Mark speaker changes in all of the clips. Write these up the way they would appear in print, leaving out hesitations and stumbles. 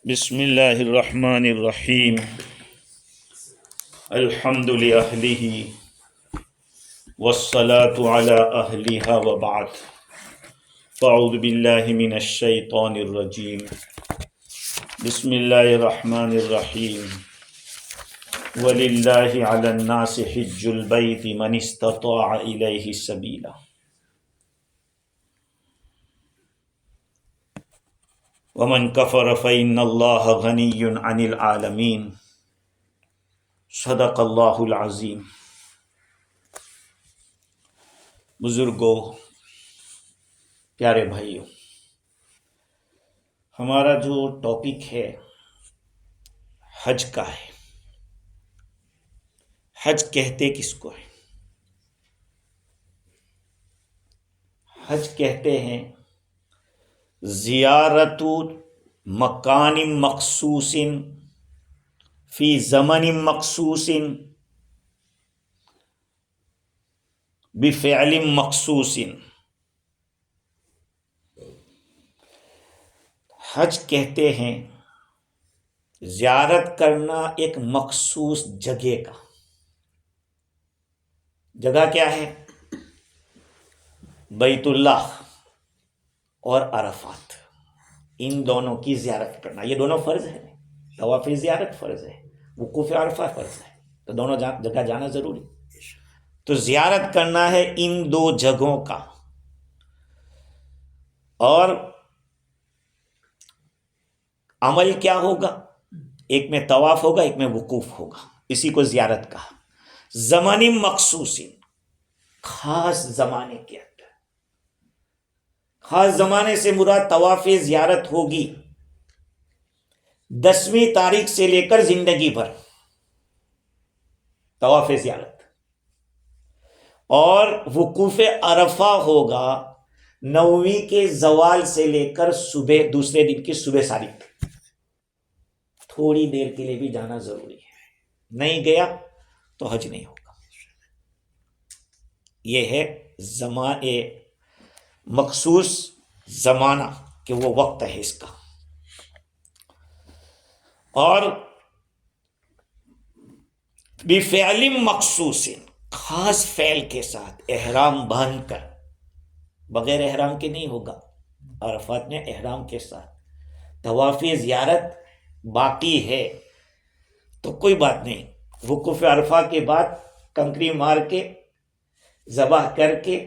Speaker 1: بسم اللہ الرحمن الرحیم الحمد لأہلہ والصلاة علی اہلہا وبعد فاعوذ باللہ من الشیطان الرجیم بسم اللہ الرحمن الرحیم وللہ علی الناس حج البیت من استطاع الیہ سبیلا ومن کفر فإن اللہ غنی عن العالمین صدق اللہ العظیم۔ بزرگوں، پیارے بھائیوں، ہمارا جو ٹاپک ہے حج کا ہے۔ حج کہتے کس کو ہے؟ حج کہتے ہیں زیارت مکان مخصوص فی زمن مخصوص بفعل مخصوص۔ حج کہتے ہیں زیارت کرنا ایک مخصوص جگہ کا۔ جگہ کیا ہے؟ بیت اللہ اور عرفات، ان دونوں کی زیارت کرنا۔ یہ دونوں فرض ہے، طواف زیارت فرض ہے، وقوف عرفہ فرض ہے، تو دونوں جگہ جانا ضروری۔ تو زیارت کرنا ہے ان دو جگہوں کا، اور عمل کیا ہوگا؟ ایک میں طواف ہوگا، ایک میں وقوف ہوگا، اسی کو زیارت کہا۔ زمانی مخصوص، خاص زمانے کے اندر۔ خاص زمانے سے مراد طواف زیارت ہوگی 10ویں تاریخ سے لے کر زندگی بھر طواف زیارت، اور وقوف عرفہ ہوگا 9ویں کے زوال سے لے کر صبح دوسرے دن کی صبح صادق۔ تھوڑی دیر کے لیے بھی جانا ضروری ہے، نہیں گیا تو حج نہیں ہوگا۔ یہ ہے مخصوص زمانہ کہ وہ وقت ہے اس کا۔ اور بفعل مخصوص، خاص فعل کے ساتھ، احرام باندھ کر، بغیر احرام کے نہیں ہوگا۔ عرفات میں احرام کے ساتھ۔ طواف زیارت باقی ہے تو کوئی بات نہیں، وقوف عرفہ کے بعد کنکری مار کے، ذبح کر کے،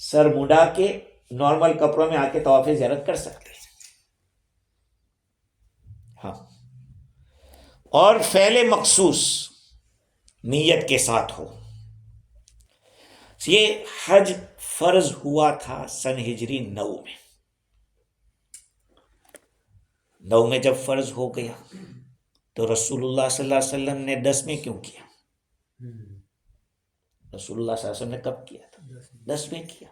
Speaker 1: سر مڈا کے، نارمل کپڑوں میں آ کے طواف زیارت کر سکتے ہیں۔ ہاں، اور فعل مخصوص نیت کے ساتھ ہو۔ یہ حج فرض ہوا تھا سن ہجری 9 میں۔ 9 میں جب فرض ہو گیا تو رسول اللہ صلی اللہ علیہ وسلم نے 10 میں کیوں کیا؟ رسول اللہ صلی اللہ علیہ وسلم نے کب کیا تھا؟ 10 میں کیا،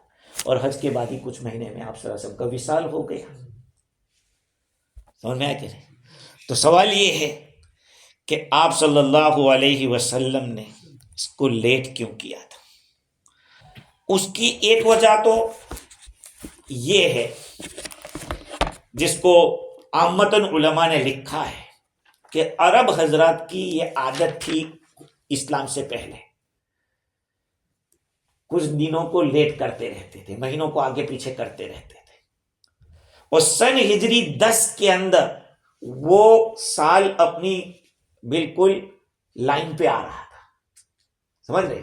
Speaker 1: اور حج کے بعد ہی کچھ مہینے میں آپ صلی اللہ علیہ وسلم کا وصال ہو گیا۔ سمجھ میں آیا کہ نہیں؟ تو سوال یہ ہے کہ آپ صلی اللہ علیہ وسلم نے اس کو لیٹ کیوں کیا تھا؟ اس کی ایک وجہ تو یہ ہے، جس کو عامتاً علماء نے لکھا ہے، کہ عرب حضرات کی یہ عادت تھی اسلام سے پہلے، کچھ دنوں کو لیٹ کرتے رہتے تھے، مہینوں کو آگے پیچھے کرتے رہتے تھے، اور سن ہجری 10 کے اندر وہ سال اپنی بالکل لائن پہ آ رہا تھا۔ سمجھ رہے؟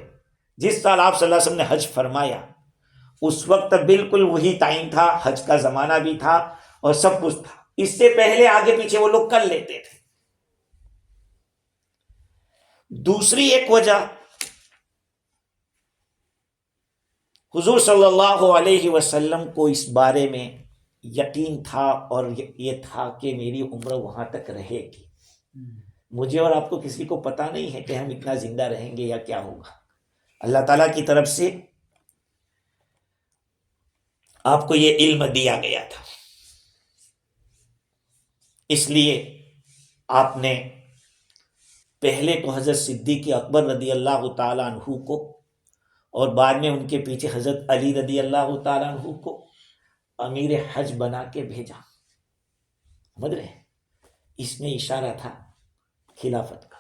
Speaker 1: جس سال آپ صلی اللہ علیہ وسلم نے حج فرمایا، اس وقت بالکل وہی ٹائم تھا، حج کا زمانہ بھی تھا اور سب کچھ تھا۔ اس سے پہلے آگے پیچھے وہ لوگ کر لیتے تھے۔ دوسری ایک وجہ، حضور صلی اللہ علیہ وسلم کو اس بارے میں یقین تھا، اور یہ تھا کہ میری عمر وہاں تک رہے گی۔ مجھے اور آپ کو کسی کو پتہ نہیں ہے کہ ہم اتنا زندہ رہیں گے یا کیا ہوگا۔ اللہ تعالیٰ کی طرف سے آپ کو یہ علم دیا گیا تھا، اس لیے آپ نے پہلے تو حضرت صدیق اکبر رضی اللہ تعالیٰ عنہ کو، اور بعد میں ان کے پیچھے حضرت علی رضی اللہ تعالیٰ عنہ کو امیر حج بنا کے بھیجا۔ سمجھ رہے ہیں؟ اس میں اشارہ تھا خلافت کا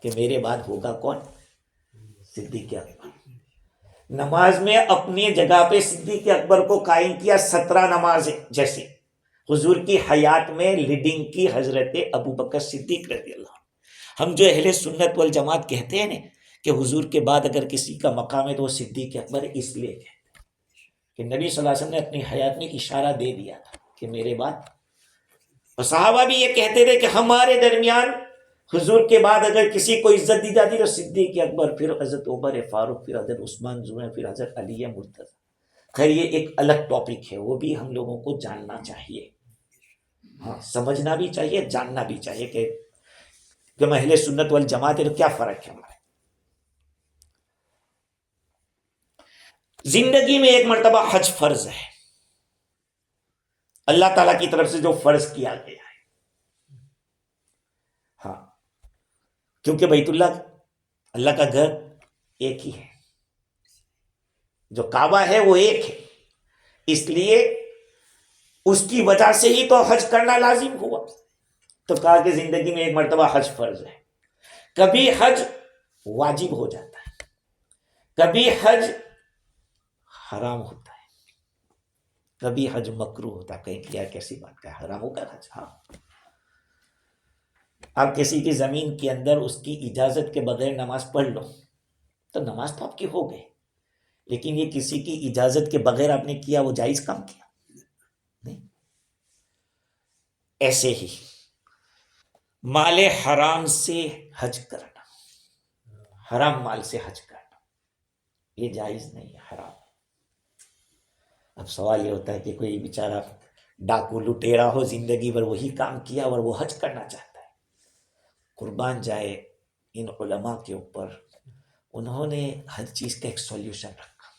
Speaker 1: کہ میرے بعد ہوگا کون؟ صدیق اکبر. نماز میں اپنی جگہ پہ صدیق اکبر کو قائم کیا 17 نمازیں. جیسے حضور کی حیات میں لیڈنگ کی حضرت ابو بکر صدیق رضی اللہ عنہ. ہم جو اہل سنت والجماعت کہتے ہیں نا کہ حضور کے بعد اگر کسی کا مقام ہے تو وہ صدیق اکبر ہے، اس لیے کہتے ہیں کہ نبی صلی اللہ علیہ وسلم نے اپنی حیات میں اشارہ دے دیا تھا کہ میرے بعد. اور صحابہ بھی یہ کہتے تھے کہ ہمارے درمیان حضور کے بعد اگر کسی کو عزت دی جاتی تو صدیق اکبر، پھر حضرت عمر فاروق، پھر حضرت عثمان زمر، پھر حضرت علی مرتضی. خیر یہ ایک الگ ٹاپک ہے، وہ بھی ہم لوگوں کو جاننا چاہیے، ہاں سمجھنا بھی چاہیے، جاننا بھی چاہیے کہ ہم اہل سنت والجماعت ہے تو کیا فرق ہے ہمارے. زندگی میں ایک مرتبہ حج فرض ہے، اللہ تعالیٰ کی طرف سے جو فرض کیا گیا ہے. ہاں کیونکہ بیت اللہ کا گھر ایک ہی ہے، جو کعبہ ہے وہ ایک ہے، اس لیے اس کی وجہ سے ہی تو حج کرنا لازم ہوا. تو کہا کہ زندگی میں ایک مرتبہ حج فرض ہے. کبھی حج واجب ہو جاتا ہے، کبھی حج حرام ہوتا ہے، کبھی حج مکروہ ہوتا ہے. کہیں کیا کیسی بات کا حرام ہوگا حج؟ ہاں آپ کسی کی زمین کے اندر اس کی اجازت کے بغیر نماز پڑھ لو تو نماز تو آپ کی ہو گئی، لیکن یہ کسی کی اجازت کے بغیر آپ نے کیا، وہ جائز کام کیا نہیں. ایسے ہی مال حرام سے حج کرنا، حرام مال سے حج کرنا یہ جائز نہیں ہے، حرام. اب سوال یہ ہوتا ہے کہ کوئی بیچارہ ڈاکو لٹیرا ہو، زندگی بھر وہی کام کیا اور وہ حج کرنا چاہتا ہے. قربان جائے ان علماء کے اوپر، انہوں نے ہر چیز کا ایک سولوشن رکھا.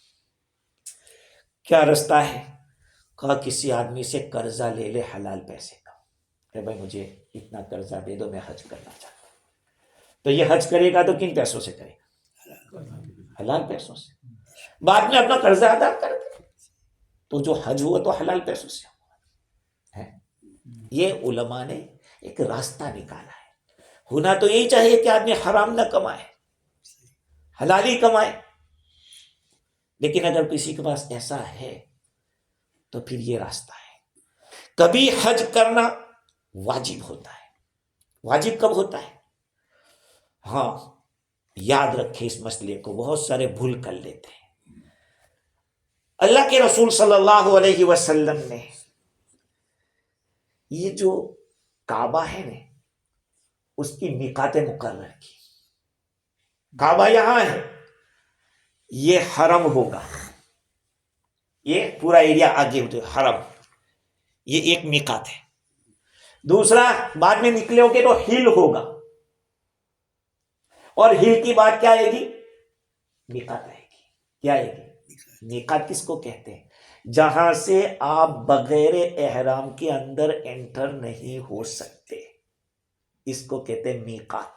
Speaker 1: کیا رستہ ہے؟ کہا کسی آدمی سے قرضہ لے لے حلال پیسے کا، کہ بھائی مجھے اتنا قرضہ دے دو، میں حج کرنا چاہتا ہوں. تو یہ حج کرے گا تو کن پیسوں سے کرے گا؟ حلال پیسوں سے. بعد میں اپنا قرضہ ادا کر دے تو جو حج ہوا تو حلال پیسوں سے ہے. یہ علماء نے ایک راستہ نکالا ہے. ہونا تو یہی چاہیے کہ آدمی حرام نہ کمائے، حلال ہی کمائے. لیکن اگر کسی کے پاس ایسا ہے تو پھر یہ راستہ ہے. کبھی حج کرنا واجب ہوتا ہے. واجب کب ہوتا ہے؟ ہاں یاد رکھے اس مسئلے کو، بہت سارے بھول کر لیتے ہیں. اللہ کے رسول صلی اللہ علیہ وسلم نے یہ جو کعبہ ہے نا اس کی میقات مقرر کی. کعبہ یہاں ہے، یہ حرم ہوگا، یہ پورا ایریا آگے حرم، یہ ایک میقات ہے. دوسرا بعد میں نکلے ہوگے تو ہل ہوگا، اور ہل کی بات کیا آئے گی؟ میقات آئے گی. کیا آئے گی؟ میقات کس کو کہتے ہیں؟ جہاں سے آپ بغیر احرام کے اندر انٹر نہیں ہو سکتے، اس کو کہتے ہیں میقات.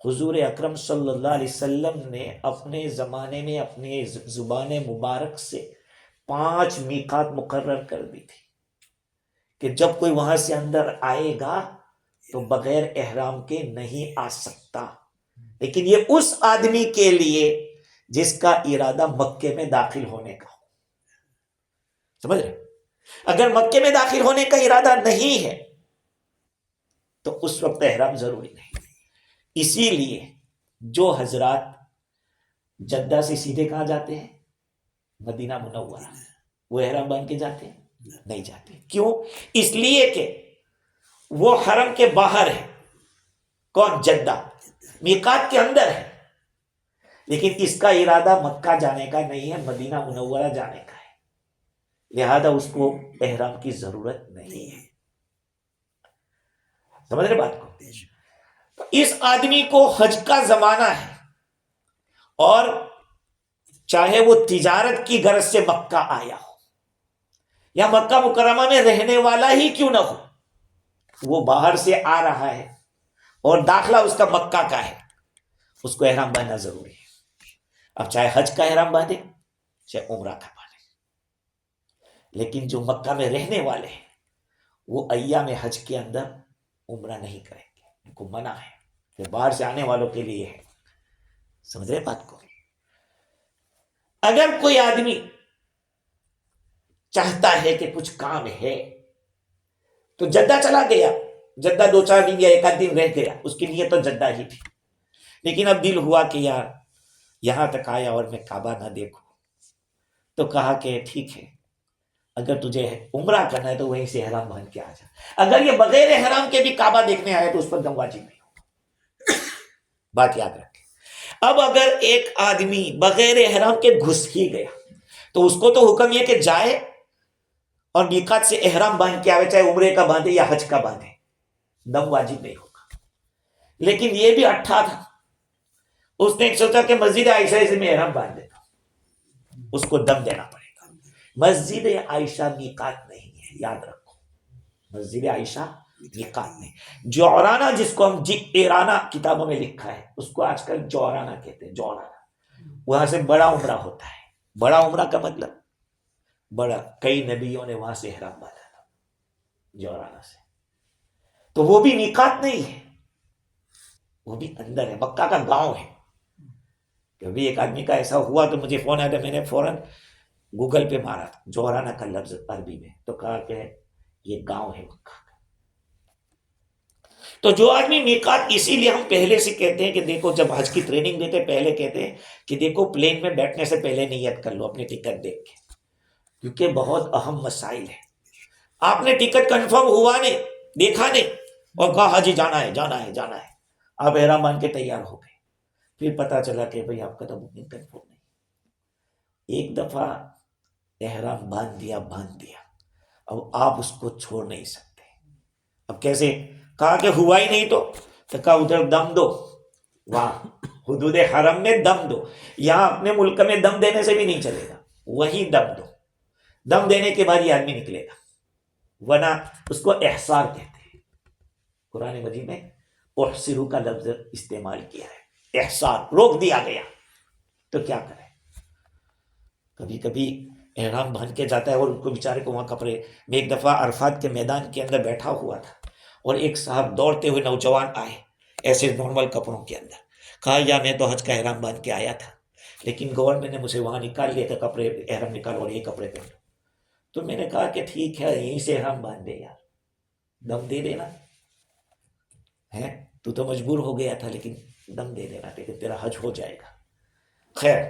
Speaker 1: حضور اکرم صلی اللہ علیہ وسلم نے اپنے زمانے میں اپنے زبان مبارک سے 5 میقات مقرر کر دی تھی کہ جب کوئی وہاں سے اندر آئے گا تو بغیر احرام کے نہیں آ سکتا. لیکن یہ اس آدمی کے لیے جس کا ارادہ مکے میں داخل ہونے کا ہو. سمجھ رہے؟ اگر مکے میں داخل ہونے کا ارادہ نہیں ہے تو اس وقت احرام ضروری نہیں. اسی لیے جو حضرات جدہ سے سیدھے کہاں جاتے ہیں؟ مدینہ منورہ، وہ احرام باندھ کے جاتے ہیں؟ نہیں جاتے. کیوں؟ اس لیے کہ وہ حرم کے باہر ہے. کون؟ جدہ میقات کے اندر ہے، لیکن اس کا ارادہ مکہ جانے کا نہیں ہے، مدینہ منورہ جانے کا ہے. لہذا اس کو احرام کی ضرورت نہیں ہے. سمجھ رہے بات کو؟ اس آدمی کو حج کا زمانہ ہے، اور چاہے وہ تجارت کی غرض سے مکہ آیا ہو یا مکہ مکرمہ میں رہنے والا ہی کیوں نہ ہو، وہ باہر سے آ رہا ہے اور داخلہ اس کا مکہ کا ہے، اس کو احرام باندھنا ضروری ہے. اب چاہے حج کا احرام باندھے چاہے عمرہ کا باندھے. لیکن جو مکہ میں رہنے والے ہیں وہ ایام حج کے اندر عمرہ نہیں کریں گے، ان کو منع ہے، کہ باہر سے آنے والوں کے لیے ہے. سمجھ رہے بات کو؟ اگر کوئی آدمی چاہتا ہے کہ کچھ کام ہے تو جدہ چلا گیا، جدہ 2-4 دن یا 1 دن رہ گیا، اس کی نیت تو جدہ ہی تھی، لیکن اب دل ہوا کہ یار یہاں تک آیا اور میں کعبہ نہ دیکھوں، تو کہا کہ ٹھیک ہے، اگر تجھے عمرہ کرنا ہے تو وہیں سے احرام باندھ کے آ جا. اگر یہ بغیر احرام کے بھی کعبہ دیکھنے آیا تو اس پر دم واجب نہیں ہوگا. بات یاد رکھیں. اب اگر ایک آدمی بغیر احرام کے گھس ہی گیا تو اس کو تو حکم یہ کہ جائے اور میقات سے احرام باندھ کے آئے، چاہے عمرے کا باندھے یا حج کا باندھے، دم واجب نہیں ہوگا. لیکن یہ بھی اٹھا تھا، اس نے سوچا کہ مسجد عائشہ سے میں احرام باندھ دیتا ہوں، اس کو دم دینا پڑے گا. مسجد عائشہ میقات نہیں ہے، یاد رکھو، مسجد عائشہ میقات نہیں. جعرانہ جس کو ہم جعرانہ کتابوں میں لکھا ہے، اس کو آج کل جعرانہ کہتے ہیں. جعرانہ وہاں سے بڑا عمرہ ہوتا ہے. بڑا عمرہ کا مطلب بڑا، کئی نبیوں نے وہاں سے احرام باندھا تھا جعرانہ سے. تو وہ بھی میقات نہیں ہے، وہ بھی اندر ہے، مکہ کا گاؤں ہے. کبھی ایک آدمی کا ایسا ہوا تو مجھے فون آیا تھا، میں نے فوراً گوگل پہ مارا تھا جعرانہ کا لفظ عربی میں، تو کہا کہ یہ گاؤں ہے مکہ کا. تو جو آدمی میقات، اسی لیے ہم پہلے سے کہتے ہیں کہ دیکھو، جب حج کی ٹریننگ دیتے پہلے کہتے ہیں کہ دیکھو پلین میں بیٹھنے سے پہلے نیت کر لو اپنی ٹکٹ دیکھ کے، کیونکہ بہت اہم مسائل ہے. آپ نے ٹکٹ کنفرم ہوا نہیں، دیکھا نہیں، اور کہا حاجی جانا ہے جانا ہے جانا ہے، آپ احرام باندھ کے تیار ہو گئے، پھر پتا چلا کہ بھئی آپ کا تو بکنگ کنفرم نہیں. ایک دفعہ احرام باندھ دیا، اب آپ اس کو چھوڑ نہیں سکتے. اب کیسے؟ کہا کہ ہوا ہی نہیں تو کہا ادھر دم دو، وہاں حدود حرم میں دم دو. یہاں اپنے ملک میں دم دینے سے بھی نہیں چلے گا، وہی دم دو. دم دینے کے بعد یہ آدمی نکلے گا، ورنہ اس کو احصار کہتے ہیں. قرآن مجید میں احصروا کا لفظ استعمال کیا ہے، احصار، روک دیا گیا. تو کیا کرے؟ کبھی کبھی احرام باندھ کے جاتا ہے اور ان کو بیچارے کو وہاں کپڑے. میں ایک دفعہ عرفات کے میدان کے اندر بیٹھا ہوا تھا اور ایک صاحب دوڑتے ہوئے نوجوان آئے ایسے نارمل کپڑوں کے اندر. کہا یا میں تو حج کا احرام باندھ کے آیا تھا، لیکن گورنمنٹ نے مجھے وہاں نکال لیا کہ کپڑے احرام نکالو اور یہ کپڑے پہنو. تو میں نے کہا کہ ٹھیک ہے، یہیں سے احرام باندھ دے یار، دم دے دینا ہے، تو مجبور ہو گیا تھا، لیکن دم دے دینا، لیکن تیرا حج ہو جائے گا. خیر،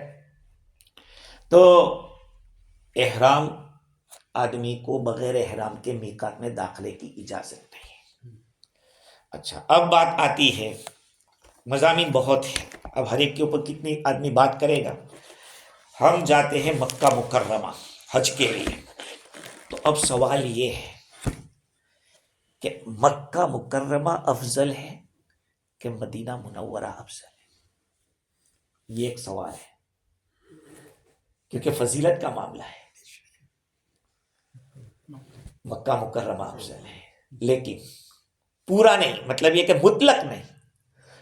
Speaker 1: تو احرام آدمی کو بغیر احرام کے میقات میں داخلے کی اجازت نہیں. اچھا، اب بات آتی ہے، مضامین بہت ہیں، اب ہر ایک کے اوپر کتنی آدمی بات کرے گا. ہم جاتے ہیں مکہ مکرمہ حج کے لیے. تو اب سوال یہ ہے کہ مکہ مکرمہ افضل ہے کہ مدینہ منورہ افضل ہے؟ یہ ایک سوال ہے، کیونکہ فضیلت کا معاملہ ہے. مکہ مکرمہ افضل ہے، لیکن پورا نہیں، مطلب یہ کہ مطلق نہیں.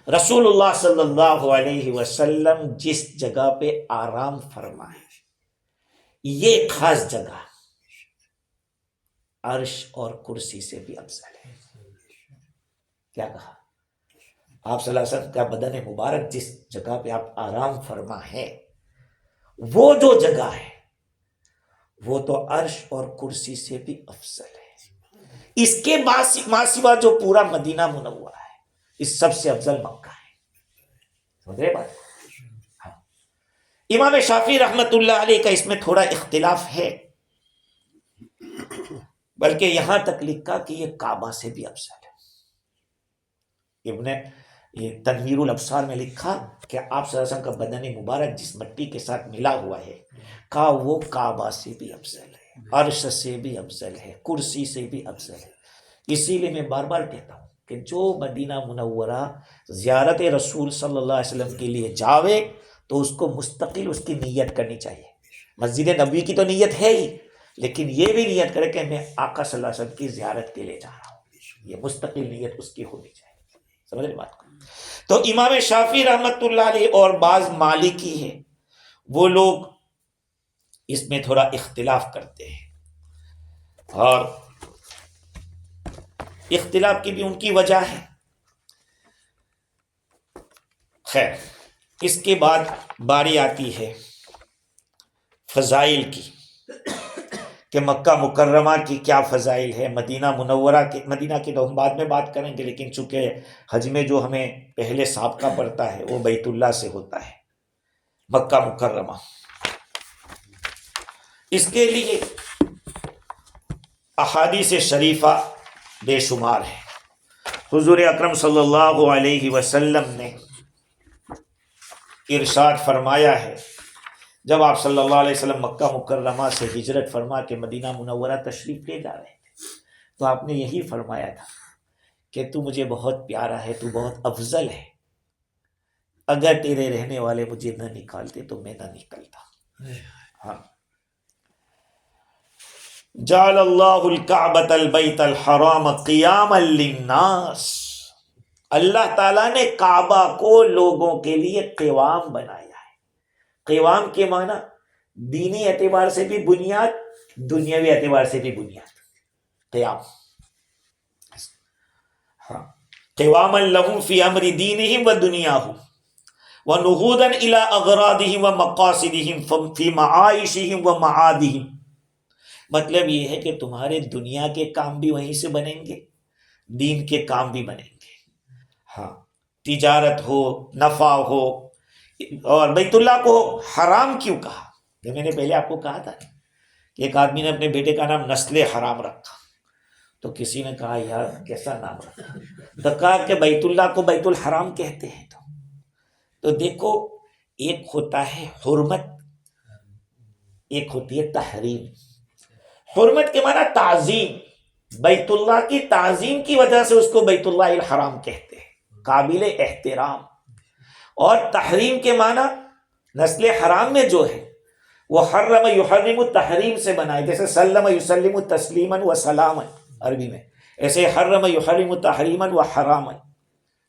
Speaker 1: رسول اللہ صلی اللہ علیہ وسلم جس جگہ پہ آرام فرمائے، یہ خاص جگہ عرش اور کرسی سے بھی افضل ہے. کیا کہا؟ آپ صلی اللہ علیہ وسلم کا بدن مبارک جس جگہ پہ آپ آرام فرما ہے، وہ جو جگہ ہے وہ تو عرش اور کرسی سے بھی افضل ہے. اس کے ماں سوا جو پورا مدینہ منورہ ہے، اس سب سے افضل مکہ ہے. سمجھ رہے بات؟ ہاں. امام شافعی رحمت اللہ علیہ کا اس میں تھوڑا اختلاف ہے، بلکہ یہاں تک لکھا کہ یہ کعبہ سے بھی افضل ہے. ابن یہ تنویر الابصار میں لکھا کہ آپ صلی اللہ علیہ وسلم کا بدن مبارک جس مٹی کے ساتھ ملا ہوا ہے، کہا وہ کعبہ سے بھی افضل ہے، عرش سے بھی افضل ہے، کرسی سے بھی افضل ہے. اسی لیے میں بار بار کہتا ہوں کہ جو مدینہ منورہ زیارت رسول صلی اللہ علیہ وسلم کے لیے جاوے تو اس کو مستقل اس کی نیت کرنی چاہیے. مسجد نبوی کی تو نیت ہے ہی، لیکن یہ بھی نیت کرے کہ میں آقا صلی اللہ علیہ وسلم کی زیارت کے لیے جا رہا ہوں. یہ مستقل نیت اس کی ہونی چاہیے. سمجھ رہے بات کو؟ تو امام شافعی رحمت اللہ علیہ اور بعض مالکی ہیں، وہ لوگ اس میں تھوڑا اختلاف کرتے ہیں. اور اختلاف کی بھی ان کی وجہ ہے. خیر، اس کے بعد باری آتی ہے فضائل کی کہ مکہ مکرمہ کی کیا فضائل ہے، مدینہ منورہ کے. مدینہ کی تو ہم بعد میں بات کریں گے، لیکن چونکہ حج میں جو ہمیں پہلے سابقہ پڑتا ہے وہ بیت اللہ سے ہوتا ہے، مکہ مکرمہ. اس کے لیے احادیث شریفہ بے شمار ہے. حضور اکرم صلی اللہ علیہ وسلم نے ارشاد فرمایا ہے، جب آپ صلی اللہ علیہ وسلم مکہ مکرمہ سے ہجرت فرما کے مدینہ منورہ تشریف لے جا رہے تھے، تو آپ نے یہی فرمایا تھا کہ تو مجھے بہت پیارا ہے، تو بہت افضل ہے، اگر تیرے رہنے والے مجھے نہ نکالتے تو میں نہ نکلتا. ہاں، جعل اللہ الکعبۃ البیت الحرام قیاما للناس، اللہ تعالیٰ نے کعبہ کو لوگوں کے لیے قوام بنایا ہے. قوام کے معنی دینی اعتبار سے بھی بنیاد، دنیاوی اعتبار سے بھی بنیاد. قیام، ہاں، قواما لهم فی امر دینہم و دنیاہم ونہودا الی اغراضہم و مقاصدہم فی معاشہم و معادہم. مطلب یہ ہے کہ تمہارے دنیا کے کام بھی وہیں سے بنیں گے، دین کے کام بھی بنیں گے. ہاں، تجارت ہو، نفع ہو. اور بیت اللہ کو حرام کیوں کہا؟ کہ میں نے پہلے آپ کو کہا تھا کہ ایک آدمی نے اپنے بیٹے کا نام نسل حرام رکھا، تو کسی نے کہا یار کیسا نام رکھا؟ تو کہا کہ بیت اللہ کو بیت الحرام کہتے ہیں. تو دیکھو، ایک ہوتا ہے حرمت، ایک ہوتی ہے تحریم. حرمت کے معنی تعظیم، بیت اللہ کی تعظیم کی وجہ سے اس کو بیت اللہ الحرام کہتے ہیں، قابل احترام. اور تحریم کے معنی نسل حرام میں جو ہے وہ حرم یحرم التحریم سے بنا ہے، جیسے سلم یسلم تسلیما و سلاما عربی میں، ایسے حرم یحرم تحریما و حراما،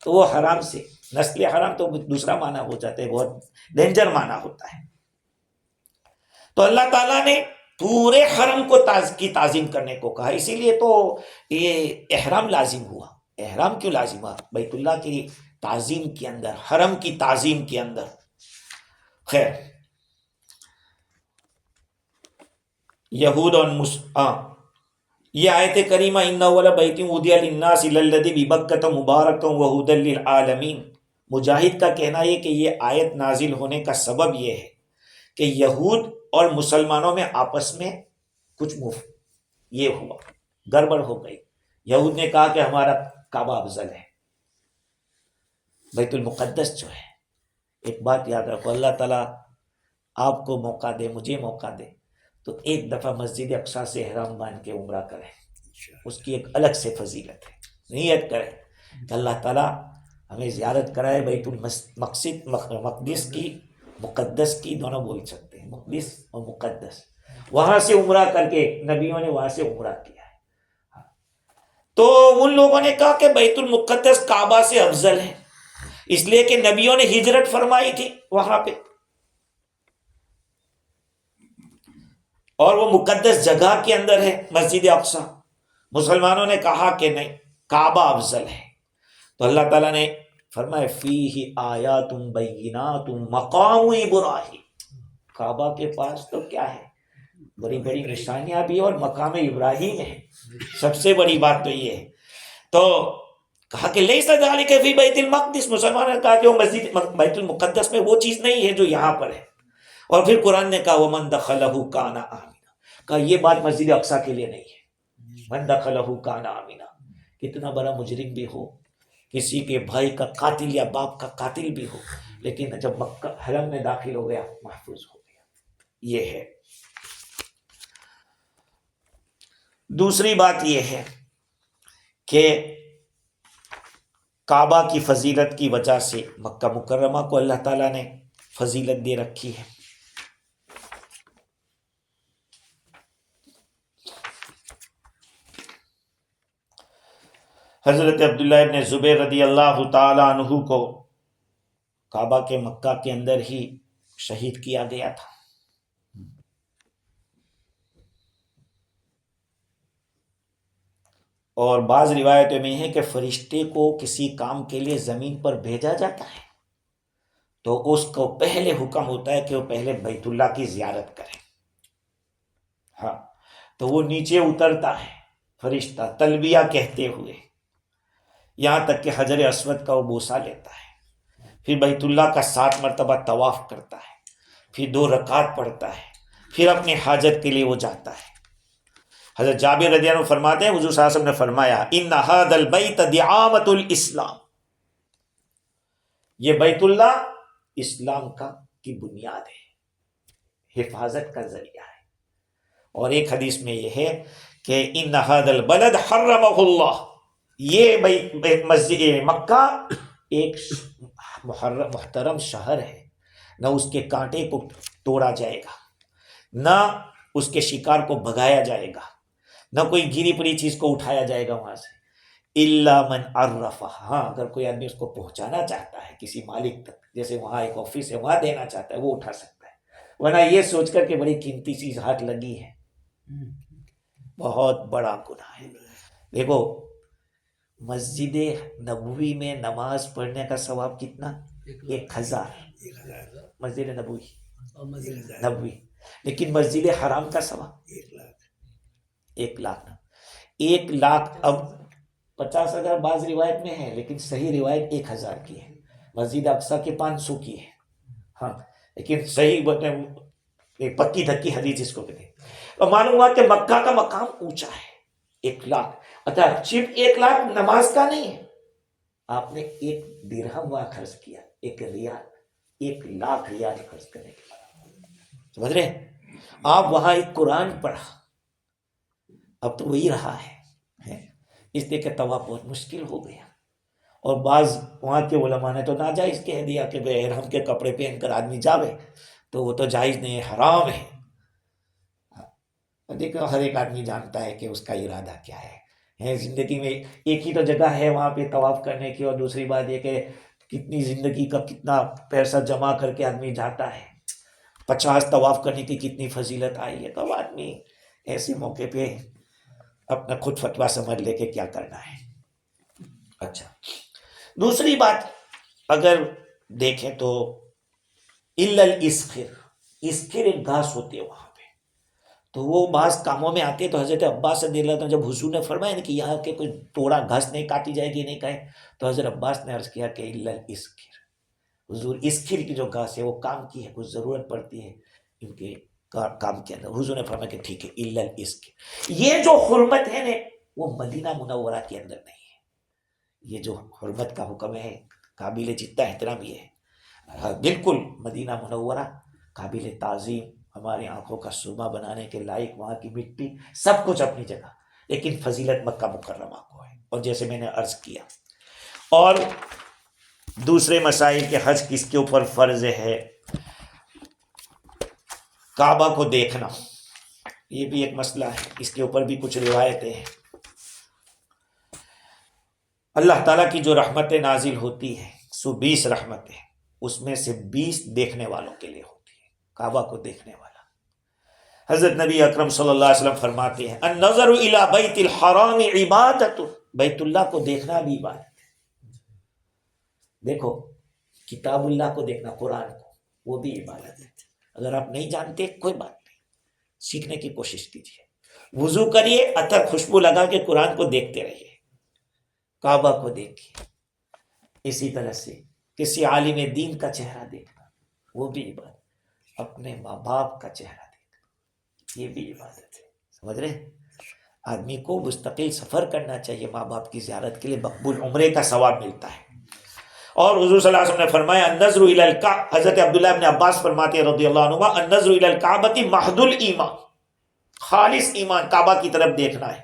Speaker 1: تو وہ حرام سے. نسل حرام تو دوسرا معنی ہو جاتا ہے، بہت ڈینجر معنی ہوتا ہے. تو اللہ تعالیٰ نے پورے حرم کو کی تعظیم کرنے کو کہا، اسی لیے تو یہ احرام لازم ہوا. احرام کیوں لازم ہوا؟ بیت اللہ کی تعظیم کے اندر، حرم کی تعظیم کے اندر. خیر، یہود اور یہ آیت کریمہ ان اول بیت وضع للناس للذی ببکۃ مبارکا وہدی للعالمین، مجاہد کا کہنا ہے کہ یہ آیت نازل ہونے کا سبب یہ ہے کہ یہود اور مسلمانوں میں آپس میں کچھ یہ ہوا، گڑبڑ ہو گئی. یہود نے کہا کہ ہمارا کعبہ افضل ہے، بیت المقدس جو ہے. ایک بات یاد رکھو، اللہ تعالیٰ آپ کو موقع دے، مجھے موقع دے، تو ایک دفعہ مسجد اقصیٰ سے احرام باندھ کے عمرہ کریں، اس کی ایک الگ سے فضیلت ہے. نیت کریں کہ اللہ تعالیٰ ہمیں زیارت کرائے بیت مقدس کی، مقدس کی دونوں بول سکتے ہیں، مقدس اور مقدس. وہاں سے عمرہ کر کے نبیوں نے وہاں سے عمرہ کیا ہے. تو ان لوگوں نے کہا کہ بیت المقدس کعبہ سے افضل ہے، اس لیے کہ نبیوں نے ہجرت فرمائی تھی وہاں پہ، اور وہ مقدس جگہ کے اندر ہے مسجد اقصیٰ. مسلمانوں نے کہا کہ نہیں، کعبہ افضل ہے. تو اللہ تعالیٰ نے فرمایا فیہ آیات بینات مقام ابراہیم، کعبہ کے پاس تو کیا ہے، بڑی بڑی نشانیاں بھی اور مقام ابراہیم ہے. سب سے بڑی بات تو یہ ہے. تو کہا کہ لیس ذلک فی بیت المقدس، مسلمانوں نے کہا کہ وہ مسجد بیت المقدس میں وہ چیز نہیں ہے جو یہاں پر ہے. اور پھر قرآن نے کہا ومن دخلہ کان آمنا، کہا یہ بات مسجد اقصیٰ کے لیے نہیں ہے. من دخلہ کان آمنا، کتنا بڑا مجرم بھی ہو، کسی کے بھائی کا قاتل یا باپ کا قاتل بھی ہو، لیکن جب مکہ حرم میں داخل ہو گیا محفوظ ہو گیا. یہ ہے. دوسری بات یہ ہے کہ کعبہ کی فضیلت کی وجہ سے مکہ مکرمہ کو اللہ تعالیٰ نے فضیلت دے رکھی ہے. حضرت عبداللہ ابن زبیر رضی اللہ تعالی عنہ کو کعبہ کے مکہ کے اندر ہی شہید کیا گیا تھا. اور بعض روایتوں میں ہے کہ فرشتے کو کسی کام کے لیے زمین پر بھیجا جاتا ہے تو اس کو پہلے حکم ہوتا ہے کہ وہ پہلے بیت اللہ کی زیارت کرے. ہاں تو وہ نیچے اترتا ہے فرشتہ تلبیہ کہتے ہوئے، یہاں تک کہ حجر اسود کا وہ بوسہ لیتا ہے، پھر بیت اللہ کا 7 مرتبہ طواف کرتا ہے، پھر 2 رکعت پڑھتا ہے، پھر اپنی حاجت کے لیے وہ جاتا ہے. حضرت جابر رضی اللہ عنہ فرماتے ہیں حضور صلی اللہ علیہ وسلم نے فرمایا ان ھذا البیت دعامۃ الاسلام، یہ بیت اللہ اسلام کی بنیاد ہے، حفاظت کا ذریعہ ہے. اور ایک حدیث میں یہ ہے کہ ان ھذا البلد حرمہ اللہ، یہ مسجد مکہ ایک محترم شہر ہے، نہ اس کے کانٹے کو توڑا جائے گا، نہ اس کے شکار کو بھگایا جائے گا، نہ کوئی گری پڑی چیز کو اٹھایا جائے گا وہاں سے، الا من عرفہ، ہاں اگر کوئی آدمی اس کو پہنچانا چاہتا ہے کسی مالک تک، جیسے وہاں ایک آفس ہے وہاں دینا چاہتا ہے وہ اٹھا سکتا ہے، ورنہ یہ سوچ کر کہ بڑی قیمتی چیز ہاتھ لگی ہے بہت بڑا گناہ ہے. دیکھو مسجد نبوی میں نماز پڑھنے کا ثواب کتنا؟ 1000 مسجد نبوی، لیکن مسجد حرام کا ثواب 1,00,000 نا، 1,00,000. اب 50,000 بعض روایت میں ہے لیکن صحیح روایت 1,000 کی ہے، مسجد اقصیٰ کے 500 کی ہے، ہاں لیکن صحیح پکی دھکی حدیث جس کو کہتے ہیں. اور معلوم ہوا کہ مکہ کا مقام اونچا ہے، 1,00,000. اچھا صرف 1,00,000 نماز کا نہیں ہے، آپ نے 1 درہم وہاں خرچ کیا، 1 ریال، 1,00,000 ریال خرچ کرنے کے بعد، سمجھ رہے ہیں؟ آپ وہاں ایک قرآن پڑھا، اب تو وہی رہا ہے، اس لیے کہ طواف بہت مشکل ہو گیا. اور بعض وہاں کے علماء نے تو ناجائز کہہ دیا کہ بے احرام کے کپڑے پہن کر آدمی جاوے تو وہ تو جائز نہیں ہے، حرام ہے. دیکھو ہر ایک آدمی جانتا ہے کہ اس کا ارادہ کیا ہے. زندگی میں ایک ہی تو جگہ ہے وہاں پہ طواف کرنے کی، اور دوسری بات یہ کہ کتنی زندگی کا کتنا پیسہ جمع کر کے آدمی جاتا ہے، 50 طواف کرنے کی کتنی فضیلت آئی ہے. تو آدمی ایسے موقع پہ اپنا خود فتویٰ سمجھ لے کہ کیا کرنا ہے. اچھا دوسری بات اگر دیکھیں تو الا الاسخر، اسخر ایک گھاس ہوتی ہے وہاں پہ، تو وہ بعض کاموں میں آتے. تو حضرت عباس رضی اللہ عنہ جب حضور نے فرمایا کہ یہاں کے کوئی توڑا گھاس نہیں کاٹی جائے گی نہیں کہیں، تو حضرت عباس نے عرض کیا کہ الا الاسخر، حضور اسخر کی جو گھاس ہے وہ کام کی ہے، کچھ ضرورت پڑتی ہے ان کے کام کے اندر. حضور نے فرمایا کہ ٹھیک ہے الا الاسخر. یہ جو حرمت ہے نا وہ مدینہ منورہ کے اندر نہیں ہے. یہ جو حرمت کا حکم ہے قابل جتنا احترام یہ ہے، بالکل مدینہ منورہ قابل تعظیم، ہماری آنکھوں کا سرما بنانے کے لائق، وہاں کی مٹی سب کچھ اپنی جگہ، لیکن فضیلت مکہ مکرمہ کو ہے. اور جیسے میں نے عرض کیا، اور دوسرے مسائل کے حج کس کے اوپر فرض ہے، کعبہ کو دیکھنا یہ بھی ایک مسئلہ ہے، اس کے اوپر بھی کچھ روایتیں ہیں. اللہ تعالیٰ کی جو رحمتیں نازل ہوتی ہیں 120 رحمتیں، اس میں سے 20 دیکھنے والوں کے لیے ہوتی ہے، کعبہ کو دیکھنے والا. حضرت نبی اکرم صلی اللہ علیہ وسلم فرماتے ہیں النظر الی بیت الحرام عبادت، بیت اللہ کو دیکھنا بھی عبادت ہے. دیکھو کتاب اللہ کو دیکھنا، قرآن کو، وہ بھی عبادت ہے. اگر آپ نہیں جانتے کوئی بات نہیں، سیکھنے کی کوشش کیجیے. وضو کریے، عطر خوشبو لگا کے قرآن کو دیکھتے رہیے، کعبہ کو دیکھیے. اسی طرح سے کسی عالم دین کا چہرہ دیکھنا وہ بھی عبادت، اپنے ماں باپ کا چہرہ دیکھنا یہ بھی عبادت ہے. سمجھ رہے ہیں؟ آدمی کو مستقل سفر کرنا چاہیے ماں باپ کی زیارت کے لیے، مقبول عمرے کا ثواب ملتا ہے. اور حضور صلی اللہ علیہ وسلم نے فرمایا النظر الی الکعبہ، حضرت عبداللہ ابن عباس فرماتے ہیں رضی اللہ عنہما النظر الی الکعبۃ محض الایمان، خالص ایمان، کعبہ کی طرف دیکھنا ہے.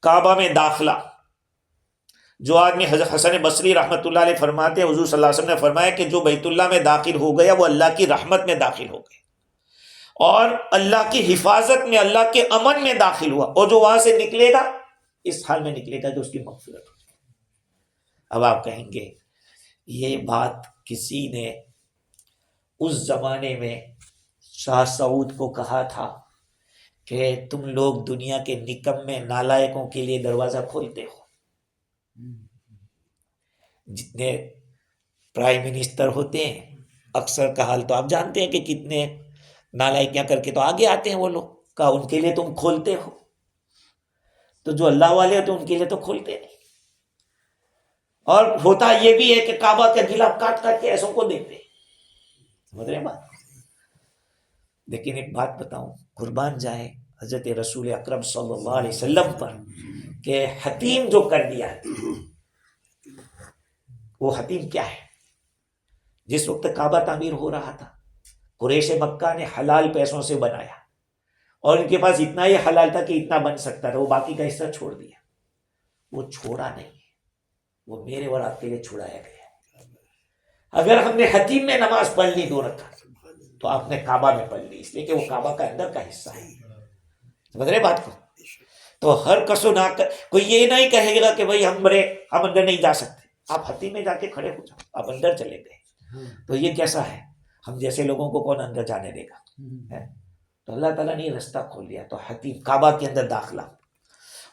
Speaker 1: کعبہ میں داخلہ، جو آدمی، حضرت حسن بصری رحمۃ اللہ علیہ فرماتے ہیں حضور صلی اللہ علیہ وسلم نے فرمایا کہ جو بیت اللہ میں داخل ہو گیا وہ اللہ کی رحمت میں داخل ہو گیا، اور اللہ کی حفاظت میں، اللہ کے امن میں داخل ہوا. اور جو وہاں سے نکلے گا اس حال میں نکلے گا کہ اس کی مغفرت ہو. اب آپ کہیں گے یہ بات کسی نے اس زمانے میں شاہ سعود کو کہا تھا کہ تم لوگ دنیا کے نکمے نالائقوں کے لیے دروازہ کھولتے ہو. جتنے پرائم منسٹر ہوتے ہیں اکثر کا حال تو آپ جانتے ہیں کہ کتنے نالائکیاں کر کے تو آگے آتے ہیں وہ لوگ. کہا ان کے لیے تم کھولتے ہو، تو جو اللہ والے ہوتے ان کے لیے تو کھولتے نہیں. اور ہوتا یہ بھی ہے کہ کعبہ کا گلا کاٹ کاٹ کے ایسوں کو دیتے ہیں. سمجھ رہے بات؟ لیکن ایک بات بتاؤں، قربان جائے حضرت رسول اکرم صلی اللہ علیہ وسلم پر کہ حتیم جو کر دیا ہے، وہ حتیم کیا ہے؟ جس وقت کعبہ تعمیر ہو رہا تھا قریش مکہ نے حلال پیسوں سے بنایا، اور ان کے پاس اتنا ہی حلال تھا کہ اتنا بن سکتا تھا، وہ باقی کا حصہ چھوڑ دیا. وہ چھوڑا نہیں، وہ میرے اور آپ کے لیے چھڑایا گیا. اگر ہم نے حتیم میں نماز پڑھ لی 2 رکعت تو آپ نے کعبہ میں پڑھ لی، اس لیے کہ وہ کعبہ کا اندر کا حصہ ہے. سمجھ رہے بات کو؟ تو ہر کسو نہ کوئی یہ نہیں کہے گا کہ بھائی ہم اندر نہیں جا سکتے. آپ حتیم میں جا کے کھڑے ہو جاؤ، آپ اندر چلے گئے تو یہ کیسا ہے؟ ہم جیسے لوگوں کو کون اندر جانے دے گا؟ تو اللہ تعالیٰ نے یہ رستہ کھول دیا. تو حتیم کعبہ کے اندر داخلہ،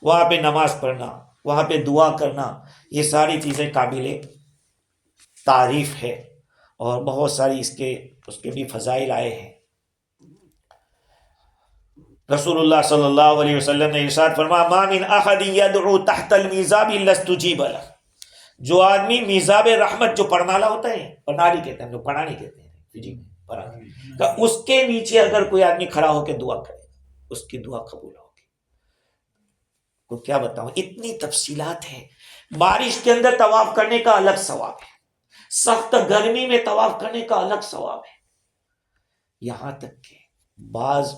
Speaker 1: وہاں پہ نماز پڑھنا، وہاں پہ دعا کرنا، یہ ساری چیزیں قابل تعریف ہے، اور بہت ساری اس کے بھی فضائل آئے ہیں. رسول اللہ صلی اللہ علیہ وسلم نے ارشاد فرمایا ما من احد يدعو تحت الميزاب الا استجيب له. جو آدمی میزاب رحمت جو پرنالا ہوتا ہے، پرنالی کہتے ہیں، جو پرانی کہتے ہیں جی پرانی، کہ اس کے نیچے اگر کوئی آدمی کھڑا ہو کے دعا کرے اس کی دعا قبول ہوگی. کو کیا بتاؤں، اتنی تفصیلات ہیں. بارش کے اندر طواف کرنے کا الگ ثواب ہے، سخت گرمی میں طواف کرنے کا الگ ثواب ہے. یہاں تک کہ بعض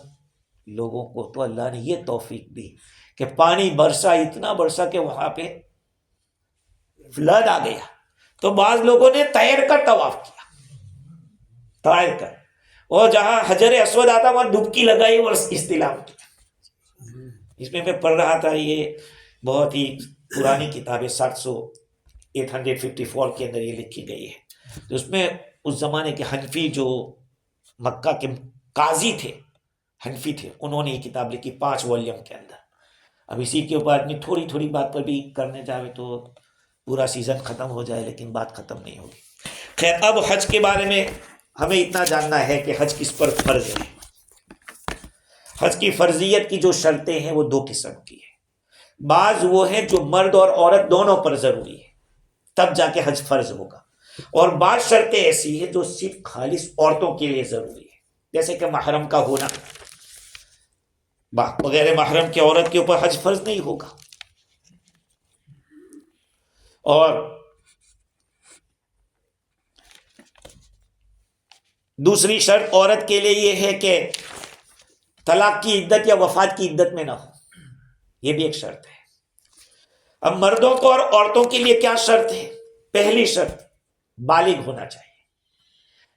Speaker 1: لوگوں کو تو اللہ نے یہ توفیق دی کہ پانی برسا، اتنا برسا کہ وہاں پہ فلڈ آ گیا، تو بعض لوگوں نے تیر کر طواف کیا، تیر کر، اور جہاں حجر اسود آتا وہاں ڈبکی لگائی اور استلام کیا. اس میں پڑھ رہا تھا، یہ بہت ہی پرانی کتاب ہے، 854 کے اندر یہ لکھی گئی ہے. تو اس میں اس زمانے کے حنفی جو مکہ کے قاضی تھے، حنفی تھے، انہوں نے یہ کتاب لکھی 5 والیوم کے اندر. اب اسی کے اوپر آدمی تھوڑی تھوڑی بات پر بھی کرنے جاوے تو پورا سیزن ختم ہو جائے، لیکن بات ختم نہیں ہوگی. خیر، اب حج کے بارے میں ہمیں اتنا جاننا ہے کہ حج کس پر فرض ہے. حج کی فرضیت کی جو شرطیں ہیں وہ 2 قسم کی ہیں. بعض وہ ہیں جو مرد اور عورت دونوں پر ضروری ہے، تب جا کے حج فرض ہوگا. اور بعض شرطیں ایسی ہیں جو صرف خالص عورتوں کے لیے ضروری ہے، جیسے کہ محرم کا ہونا. بغیر محرم کی عورت کے اوپر حج فرض نہیں ہوگا. اور دوسری شرط عورت کے لیے یہ ہے کہ طلاق کی عدت یا وفات کی عدت میں نہ ہو، یہ بھی ایک شرط ہے. اب مردوں کو اور عورتوں کے لیے کیا شرط ہے؟ پہلی شرط بالغ ہونا چاہیے.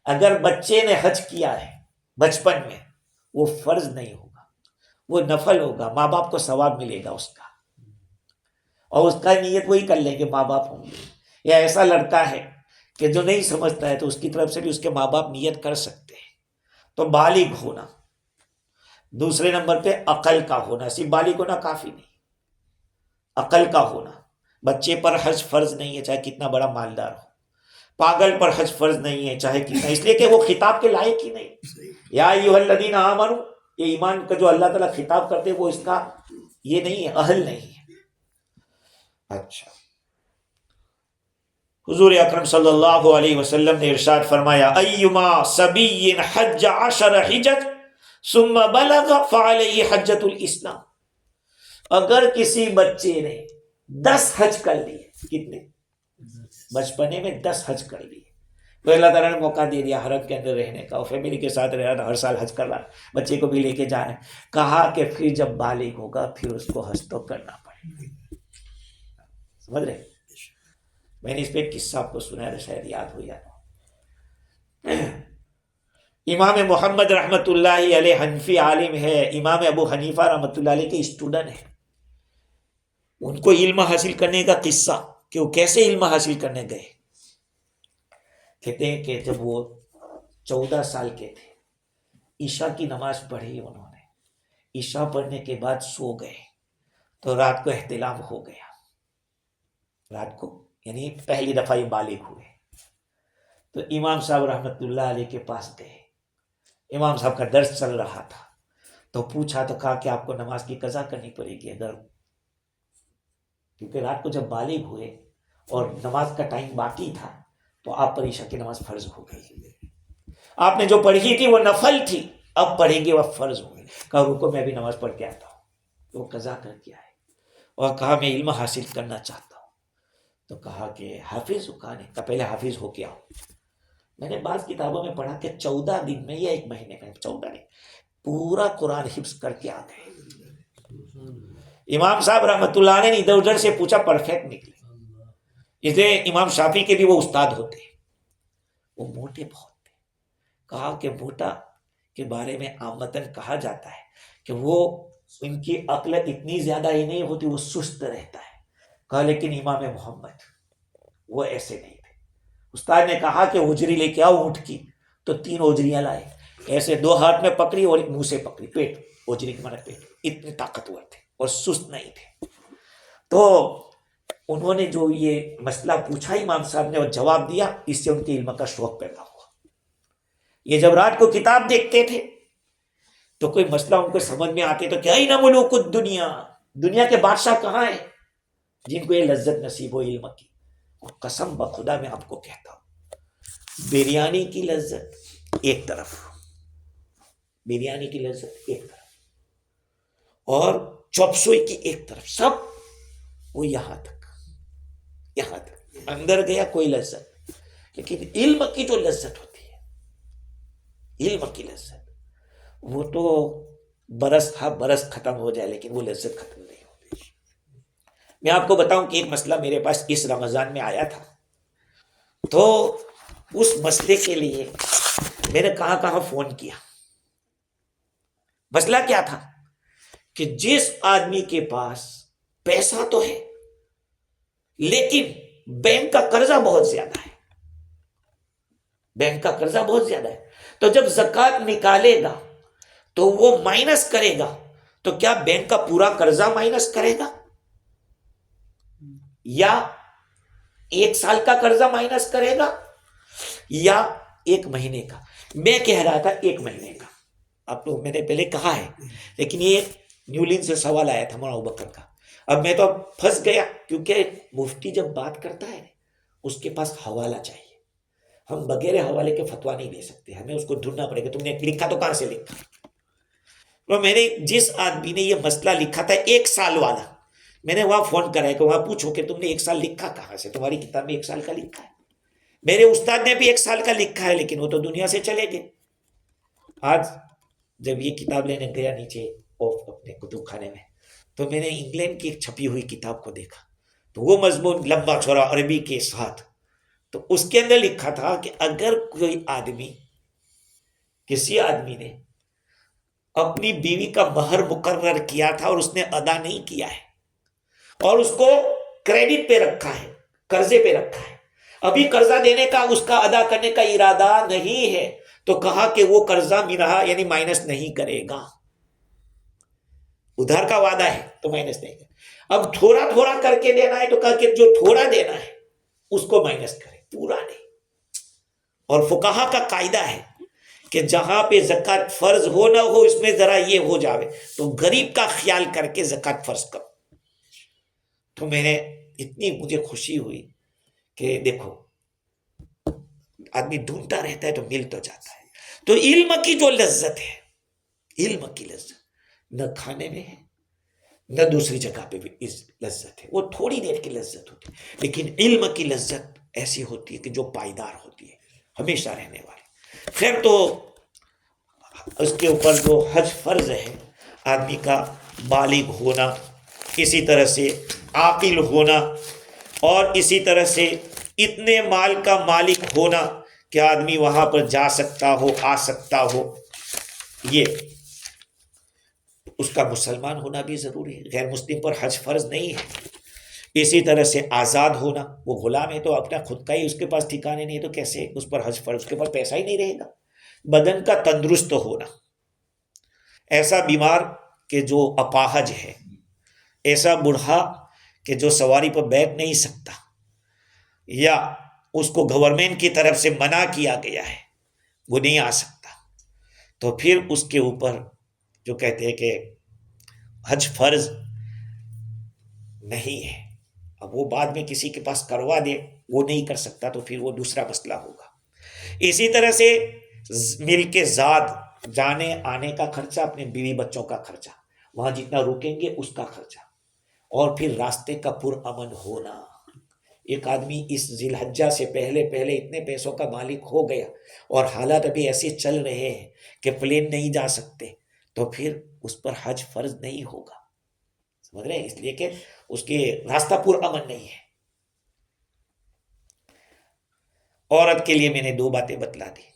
Speaker 1: اگر بچے نے حج کیا ہے بچپن میں، وہ فرض نہیں ہوگا، وہ نفل ہوگا، ماں باپ کو ثواب ملے گا اس کا، اور اس کا نیت وہی کر لیں گے ماں باپ ہوں گے. یا ایسا لڑکا ہے کہ جو نہیں سمجھتا ہے تو اس کی طرف سے بھی اس کے ماں باپ نیت کر سکتے ہیں. تو بالغ ہونا. دوسرے نمبر پہ عقل کا ہونا، صرف بالغ ہونا کافی نہیں، عقل کا ہونا. بچے پر حج فرض نہیں ہے چاہے کتنا بڑا مالدار ہو، پاگل پر حج فرض نہیں ہے چاہے کتنا، اس لیے کہ وہ خطاب کے لائق ہی نہیں. یا ایھا الذین آمنوا، یہ ایمان کا جو اللہ تعالیٰ خطاب کرتے وہ اس کا یہ نہیں ہے، اہل نہیں ہے. اچھا، حضور اکرم صلی اللہ علیہ وسلم نے ارشاد فرمایا ایما صبی حج 10 حجج ثم بلغ فعلیہ حجۃ الاسلام. اگر کسی بچے نے 10 حج کر لیے، کتنے؟ بچپنے میں 10 حج کر لیے، تو اللہ تعالیٰ نے موقع دے دیا حرم کے اندر رہنے کا، اور فیملی کے ساتھ رہ رہا، ہر سال حج کر رہا، بچے کو بھی لے کے جا رہے ہیں. کہا کہ پھر جب بالغ ہوگا پھر اس کو حج تو کرنا پڑے گا. سمجھ رہے؟ میں نے اس پہ ایک قصہ آپ کو سنا ہے، شاید یاد ہو جاتا. امام محمد رحمۃ اللہ علیہ حنفی عالم ہے، امام ابو حنیفہ رحمۃ اللہ علیہ کے اسٹوڈنٹ ہیں. ان کو علم حاصل کرنے کا قصہ کہ وہ کیسے علم حاصل کرنے گئے. کہتے ہیں کہ جب وہ 14 سال کے تھے، عشاء کی نماز پڑھی انہوں نے، عشاء پڑھنے کے بعد سو گئے تو رات کو احتلام ہو گیا، رات کو یعنی پہلی دفعہ یہ بالغ ہوئے، تو امام صاحب رحمۃ اللہ علیہ کے پاس گئے، امام صاحب کا درس چل رہا تھا، تو پوچھا تو کہا کہ آپ کو نماز کی قضا کرنی پڑے گی، اگر کیونکہ رات کو جب بالغ ہوئے اور نماز کا ٹائم باقی تھا تو آپ پر عشاء کی نماز فرض ہو گئی، آپ نے جو پڑھی تھی وہ نفل تھی، اب پڑھیں گے وہ فرض ہو گئی۔ کہا رکو میں بھی نماز پڑھ کے آتا ہوں، تو وہ قضا کر کے آئے اور کہا میں علم حاصل کرنا چاہتا ہوں، تو کہا کہ حافظ کہاں کا پہلے حافظ ہو کے آؤ۔ میں نے بعض کتابوں میں پڑھا کہ 14 دن میں یا 1 مہینے میں، 14 نہیں، پورا قرآن حفظ کر کے آ گئے۔ امام صاحب رحمۃ اللہ علیہ نے ادھر ادھر سے پوچھا، پرفیکٹ نکلے۔ اس لیے امام شافعی کے بھی وہ استاد ہوتے، وہ موٹے بہت تھے، کہا کہ موٹا کے بارے میں عامتاً کہا جاتا ہے کہ وہ ان کی عقل اتنی زیادہ ہی نہیں ہوتی، وہ سست رہتا ہے۔ کہا لیکن امام محمد وہ ایسے نہیں تھے۔ استاد نے کہا کہ اجری لے کے آؤ اونٹ کی، تو 3 اجریاں لائے، ایسے 2 ہاتھ میں پکڑی اور ایک منہ سے پکڑی، پیٹ، اجری کے معنی پیٹ، اتنے طاقتور تھے اور سست نہیں تھے۔ تو انہوں نے جو یہ مسئلہ پوچھا امام صاحب نے اور جواب دیا، اس سے ان کے علم کا شوق پیدا ہوا۔ یہ جب رات کو کتاب دیکھتے تھے تو کوئی مسئلہ ان کو سمجھ میں آتے تو کیا ہی نہ ملوک الدنیا، دنیا کے بادشاہ کہاں ہیں جن کو یہ لذت نصیب ہو علم کی؟ اور قسم بخدا میں آپ کو کہتا ہوں، بریانی کی لذت ایک طرف، بریانی کی لذت ایک طرف اور چاپ سوئی کی ایک طرف، سب وہ یہاں تک اندر گیا کوئی لذت، لیکن علم کی جو لذت ہوتی ہے، علم کی لذت، وہ تو برس ختم ہو جائے لیکن وہ لذت ختم نہیں ہوتی۔ میں آپ کو بتاؤں کہ ایک مسئلہ میرے پاس اس رمضان میں آیا تھا، تو اس مسئلے کے لیے میں نے کہاں فون کیا۔ مسئلہ کیا تھا کہ جس آدمی کے پاس پیسہ تو ہے لیکن بینک کا قرضہ بہت زیادہ ہے، بینک کا قرضہ بہت زیادہ ہے، تو جب زکوٰۃ نکالے گا تو وہ مائنس کرے گا، تو کیا بینک کا پورا قرضہ مائنس کرے گا یا 1 سال کا قرضہ مائنس کرے گا یا 1 مہینے کا؟ میں کہہ رہا تھا 1 مہینے کا، اب تو میں نے پہلے کہا ہے، لیکن یہ نیولین سے سوال آیا تھا مولانا ابوبکر کا، اب میں تو پھنس گیا، کیونکہ مفتی جب بات کرتا ہے اس کے پاس حوالہ چاہیے، ہم بغیر حوالے کے فتویٰ نہیں دے سکتے، ہمیں اس کو ڈھونڈنا پڑے گا، تم نے لکھا تو کہاں سے لکھا؟ تو میں نے جس آدمی نے یہ مسئلہ لکھا تھا 1 سال والا، میں نے وہاں فون کرا ہے کہ وہاں پوچھو کہ تم نے 1 سال لکھا کہاں سے، تمہاری کتاب میں 1 سال کا لکھا ہے، میرے استاد نے بھی 1 سال کا لکھا ہے لیکن وہ تو دنیا سے چلے گئے۔ آج جب یہ کتاب لینے گیا نیچے اپنے کتب خانے میں، تو میں نے انگلینڈ کی ایک چھپی ہوئی کتاب کو دیکھا، تو وہ مضمون لمبا چوڑا عربی کے ساتھ، تو اس کے اندر لکھا تھا کہ اگر کوئی آدمی، کسی آدمی نے اپنی بیوی کا مہر مقرر کیا تھا اور اس نے ادا نہیں کیا ہے اور اس کو کریڈٹ پہ رکھا ہے، قرضے پہ رکھا ہے، ابھی قرضہ دینے کا، اس کا ادا کرنے کا ارادہ نہیں ہے، تو کہا کہ وہ قرضہ میرا یعنی مائنس نہیں کرے گا، ادھار کا وعدہ ہے تو مائنس نہیں کرے، اب تھوڑا تھوڑا کر کے دینا ہے تو کہا کہ جو تھوڑا دینا ہے اس کو مائنس کرے، پورا نہیں۔ اور فقہا کا قاعدہ ہے کہ جہاں پہ زکوٰۃ فرض ہو نہ ہو، اس میں ذرا یہ ہو جاوے تو غریب کا خیال کر کے زکوٰۃ فرض کرو۔ تو میں نے اتنی مجھے خوشی ہوئی کہ دیکھو آدمی ڈھونڈتا رہتا ہے تو مل تو جاتا ہے۔ تو علم کی جو لذت ہے، علم کی لذت نہ کھانے میں ہے نہ دوسری جگہ پہ بھی اس لذت ہے، وہ تھوڑی دیر کی لذت ہوتی ہے، لیکن علم کی لذت ایسی ہوتی ہے کہ جو پائیدار ہوتی ہے، ہمیشہ رہنے والی۔ خیر، تو اس کے اوپر جو حج فرض ہے، آدمی کا بالغ ہونا، اسی طرح سے عاقل ہونا، اور اسی طرح سے اتنے مال کا مالک ہونا کہ آدمی وہاں پر جا سکتا ہو، آ سکتا ہو، یہ اس کا مسلمان ہونا بھی ضروری ہے، غیر مسلم پر حج فرض نہیں ہے۔ اسی طرح سے آزاد ہونا، وہ غلام ہے تو اپنا خود کا ہی اس کے پاس ٹھکانے نہیں ہے تو کیسے اس پر حج فرض، اس کے پاس پیسہ ہی نہیں رہے گا۔ بدن کا تندرست ہونا، ایسا بیمار کہ جو اپاہج ہے، ایسا بوڑھا کہ جو سواری پر بیٹھ نہیں سکتا، یا اس کو گورنمنٹ کی طرف سے منع کیا گیا ہے، وہ نہیں آ سکتا، تو پھر اس کے اوپر جو کہتے ہیں کہ حج فرض نہیں ہے۔ اب وہ بعد میں کسی کے پاس کروا دے، وہ نہیں کر سکتا، تو پھر وہ دوسرا مسئلہ ہوگا۔ اسی طرح سے مل کے زاد، جانے آنے کا خرچہ، اپنے بیوی بچوں کا خرچہ، وہاں جتنا رکیں گے اس کا خرچہ، اور پھر راستے کا پرامن ہونا۔ ایک آدمی اس ذی الحجہ سے پہلے اتنے پیسوں کا مالک ہو گیا اور حالات ابھی ایسے چل رہے ہیں کہ پلین نہیں جا سکتے، تو پھر اس پر حج فرض نہیں ہوگا، سمجھ رہے ہیں؟ اس لیے کہ اس کے راستہ پرامن نہیں ہے۔ عورت کے لیے میں نے 2 باتیں بتلا دی۔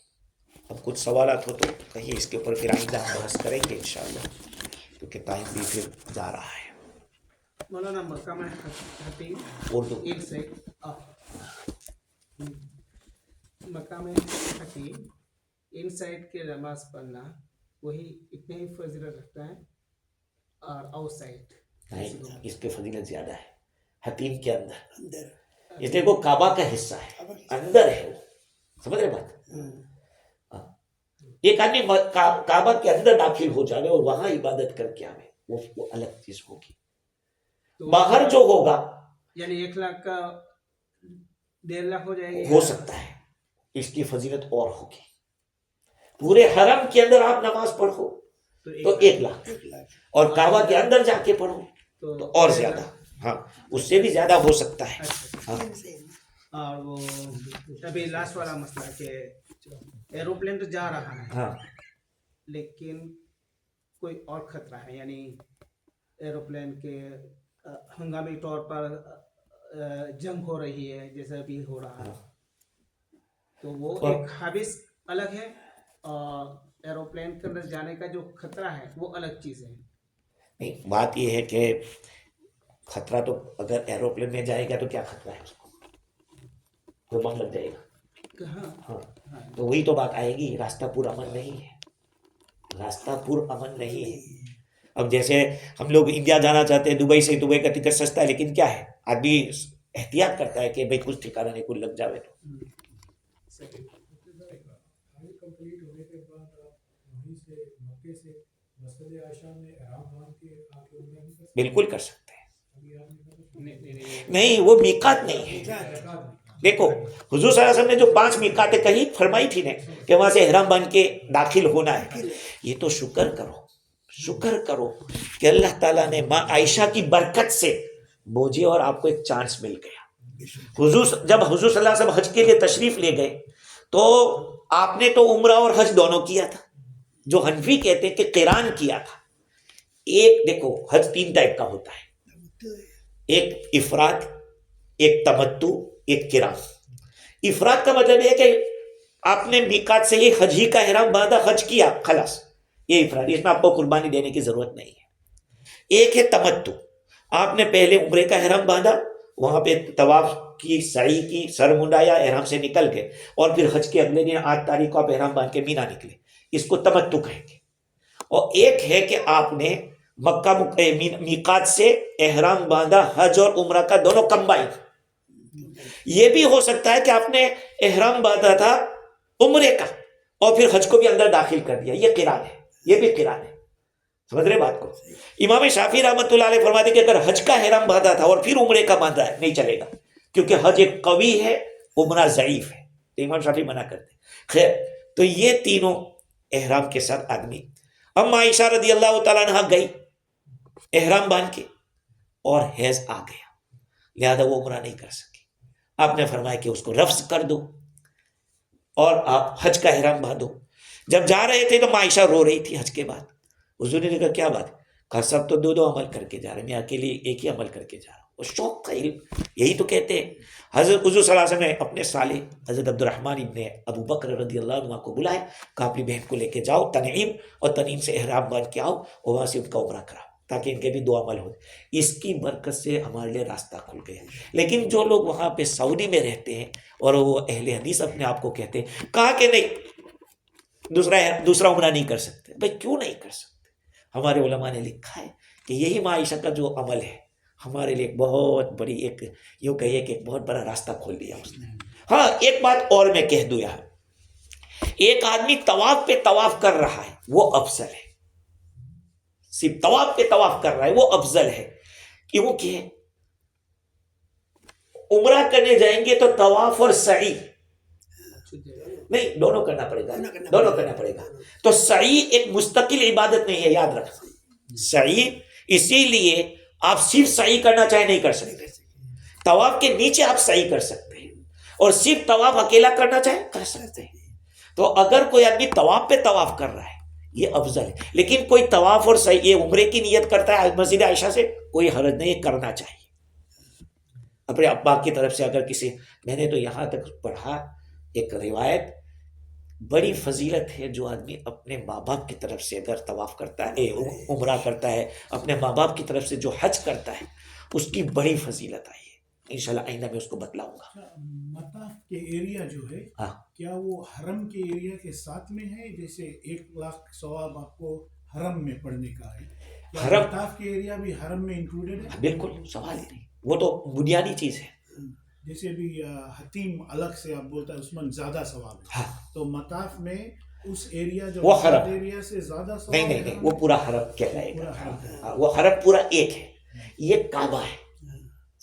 Speaker 1: اب کچھ سوالات ہو تو کہیں، اس کے اوپر پھر آئندہ ہم بحث کریں گے انشاءاللہ، کیونکہ ٹائم بھی پھر جا رہا ہے۔
Speaker 2: مولانا مقام حتیم
Speaker 1: اردو
Speaker 2: مقام حتیم ان سائڈ کے نماز پڑھنا وہی اتنے ہی فضیلت رکھتا ہے، اور آؤٹ سائڈ
Speaker 1: نہیں، اس کے فضیلت زیادہ ہے۔ حتیم کے اندر، اس لیے وہ کعبہ کا حصہ ہے، اندر ہے وہ، سمجھ رہے بات؟ ایک آدمی کعبہ کے اندر داخل ہو جائے اور وہاں عبادت کر کے آئے، وہ الگ چیز ہوگی۔ باہر جو ہوگا
Speaker 2: یعنی 1 لاکھ کا 1.5 لاکھ ہو جائے گی،
Speaker 1: ہو سکتا ہے، اس کی فضیلت اور ہوگی۔ پورے حرم کے اندر آپ نماز پڑھو تو 1 لاکھ، اور کعبہ کے اندر جا کے پڑھو تو اور زیادہ، ہاں اس سے بھی زیادہ ہو سکتا ہے۔ ہاں،
Speaker 2: اور وہ ابھی لاسٹ والا مسئلہ کہ ایروپلین تو جا رہا ہے،
Speaker 1: ہاں،
Speaker 2: لیکن کوئی اور خطرہ ہے، یعنی ایروپلین کے ہنگامی طور پر جنگ ہو رہی ہے جیسے ابھی ہو رہا ہے، تو وہ ایک حادث الگ ہے، اور ایروپلین کے اندر جانے کا جو خطرہ ہے وہ الگ چیز ہے۔
Speaker 1: نہیں، بات یہ ہے کہ خطرہ تو اگر ایروپلین میں جائے گا تو کیا خطرہ ہے، اس کو کوئی بم لگ جائے گا، ہاں، تو وہی تو بات آئے گی، راستہ پرامن نہیں ہے، راستہ پرامن نہیں ہے۔ اب جیسے ہم لوگ انڈیا جانا چاہتے ہیں، دبئی سے، دبئی کا ٹکٹ سستا ہے، لیکن کیا ہے، آدمی احتیاط کرتا ہے کہ بھئی کچھ ٹھکانا نہیں، کچھ لگ جاوے تو۔
Speaker 3: کمپلیٹ ہونے کے بعد آپ وہیں سے مکے سے مسجد عائشہ میں احرام باندھ کے آ کے عمرہ نہیں کر سکتے؟
Speaker 1: بالکل کر سکتے ہیں،
Speaker 3: ابھی آپ نے کہا
Speaker 1: نہیں وہ میقات نہیں ہے۔ دیکھو حضور صلی اللہ علیہ وسلم نے جو 5 میقاتیں کہیں فرمائی تھی نا کہ وہاں سے احرام باندھ کے داخل ہونا ہے، یہ تو شکر کرو کہ اللہ تعالیٰ نے ماں عائشہ کی برکت سے بوجھے اور آپ کو ایک چانس مل گیا۔ جب حضور صلی اللہ علیہ وسلم حج کے لیے تشریف لے گئے تو آپ نے تو عمرہ اور حج دونوں کیا تھا، جو حنفی کہتے ہیں کہ قران کیا تھا۔ ایک دیکھو حج 3 ٹائپ کا ہوتا ہے، ایک افراد، ایک تمتع، ایک قران۔ افراد کا مطلب یہ ہے کہ آپ نے میقات سے ہی حج ہی کا احرام باندھا، حج کیا، خلاص، یہ افراد، اس میں آپ کو قربانی دینے کی ضرورت نہیں ہے۔ ایک ہے تمتع، آپ نے پہلے عمرے کا احرام باندھا، وہاں پہ طواف کی، سعی کی، سر منڈایا، احرام سے نکل گئے، اور پھر حج کے اگلے دن 8 تاریخ کو آپ احرام باندھ کے مینا نکلے، اس کو تمتع کہیں گے۔ اور ایک ہے کہ آپ نے مکہ میقات سے احرام باندھا، حج اور عمرہ کا دونوں کمبائن۔ یہ بھی ہو سکتا ہے کہ آپ نے احرام باندھا تھا عمرے کا اور پھر حج کو بھی اندر داخل کر دیا، یہ قران ہے، یہ بھی قران ہے، سمجھ رہے بات کو؟ امام شافعی رحمۃ اللہ علیہ فرماتے کہ اگر حج کا احرام باندھا تھا اور پھر عمرے کا باندھا ہے نہیں چلے گا، کیونکہ حج ایک قوی ہے، عمرہ ضعیف ہے، تو امام شافعی منع کرتے۔ خیر، تو یہ تینوں احرام کے ساتھ آدمی۔ ام عائشہ رضی اللہ تعالیٰ عنہ گئی احرام باندھ کے اور حیض آ گیا، لہذا وہ عمرہ نہیں کر سکی۔ آپ نے فرمایا کہ اس کو رفض کر دو اور آپ حج کا احرام باندھو۔ جب جا رہے تھے تو عائشہ رو رہی تھی حج کے بعد، حضور نے کہا کیا بات؟ کہا سب تو 2 عمل کر کے جا رہے ہیں، میں اکیلے ایک ہی عمل کر کے جا رہا ہوں۔ وہ شوق کا علم، یہی تو کہتے ہیں۔ حضرت حضور صلی اللہ علیہ وسلم نے اپنے سالے حضرت عبد الرحمن ابن ابو بکر رضی اللہ عنہ کو بلایا، کہا اپنی بہن کو لے کے جاؤ تنعیم، اور تنعیم سے احرام باندھ کے آؤ اور وہاں سے ان کا عمرہ کراؤ، تاکہ ان کے بھی 2 عمل ہو۔ اس کی برکت سے ہمارے لیے راستہ کھل گیا۔ لیکن جو لوگ وہاں پہ سعودی میں رہتے ہیں اور وہ اہل حدیث اپنے آپ کو کہتے ہیں، کہا کہ نہیں دوسرا عمرہ نہیں کر سکتے۔ بھائی کیوں نہیں کر سکتے؟ ہمارے علماء نے لکھا ہے کہ یہی ماں عائشہ کا جو عمل ہے ہمارے لیے ایک بہت بڑی ایک یوں کہیے کہ ایک بہت بڑا راستہ کھول دیا اس نے. ہاں ایک بات اور میں کہہ دوں یہاں, ایک آدمی طواف پہ طواف کر رہا ہے وہ افضل ہے, صرف طواف پہ طواف کر رہا ہے وہ افضل ہے, کیونکہ عمرہ کرنے جائیں گے تو طواف اور سعی نہیں, دونوں کرنا پڑے گا, دونوں کرنا پڑے گا. تو سعی ایک مستقل عبادت نہیں ہے, یاد رکھنا. سعی اسی لیے آپ صرف سعی کرنا چاہے نہیں کر سکتے, طواف کے نیچے آپ سعی کر سکتے ہیں, اور صرف طواف اکیلا کرنا چاہے کر سکتے ہیں. تو اگر کوئی آدمی طواف پہ طواف کر رہا ہے یہ افضل ہے, لیکن کوئی طواف اور سعی یہ عمرے کی نیت کرتا ہے مسجد عائشہ سے, کوئی حرج نہیں, کرنا چاہیے اپنے ابا کی طرف سے. اگر کسی, میں نے تو یہاں تک پڑھا ایک روایت, بڑی فضیلت ہے جو آدمی اپنے ماں باپ کی طرف سے اگر طواف کرتا ہے عمرہ کرتا ہے, اپنے ماں باپ کی طرف سے جو حج کرتا ہے اس کی بڑی فضیلت آئی ہے. انشاءاللہ آئندہ میں اس کو بتلاؤں گا.
Speaker 3: مطاف کے ایریا جو ہے
Speaker 1: ہاں
Speaker 3: کیا وہ حرم کے ایریا کے ساتھ میں ہے؟ جیسے 1,00,000 ثواب آپ کو حرم میں پڑھنے کا ہے, کیا
Speaker 1: حرم
Speaker 3: مطاف کے ایریا بھی حرم میں انکلوڈیڈ ہے؟
Speaker 1: بالکل سوال ہی نہیں, وہ تو بنیادی چیز ہے.
Speaker 3: جیسے بھی حتیم الگ سے آپ بولتا ہے اس میں زیادہ ثواب ہے,
Speaker 1: ہاں
Speaker 3: تو مطاف میں اس ایریا جو
Speaker 1: وہ حرم
Speaker 3: ایریا سے زیادہ ثواب
Speaker 1: نہیں نہیں
Speaker 3: ہے
Speaker 1: نہیں, وہ پورا حرم کہلائے
Speaker 3: پورا
Speaker 1: گا.
Speaker 3: حرم ہے.
Speaker 1: ہاں, وہ حرم پورا ایک ہے, یہ کعبہ ہے,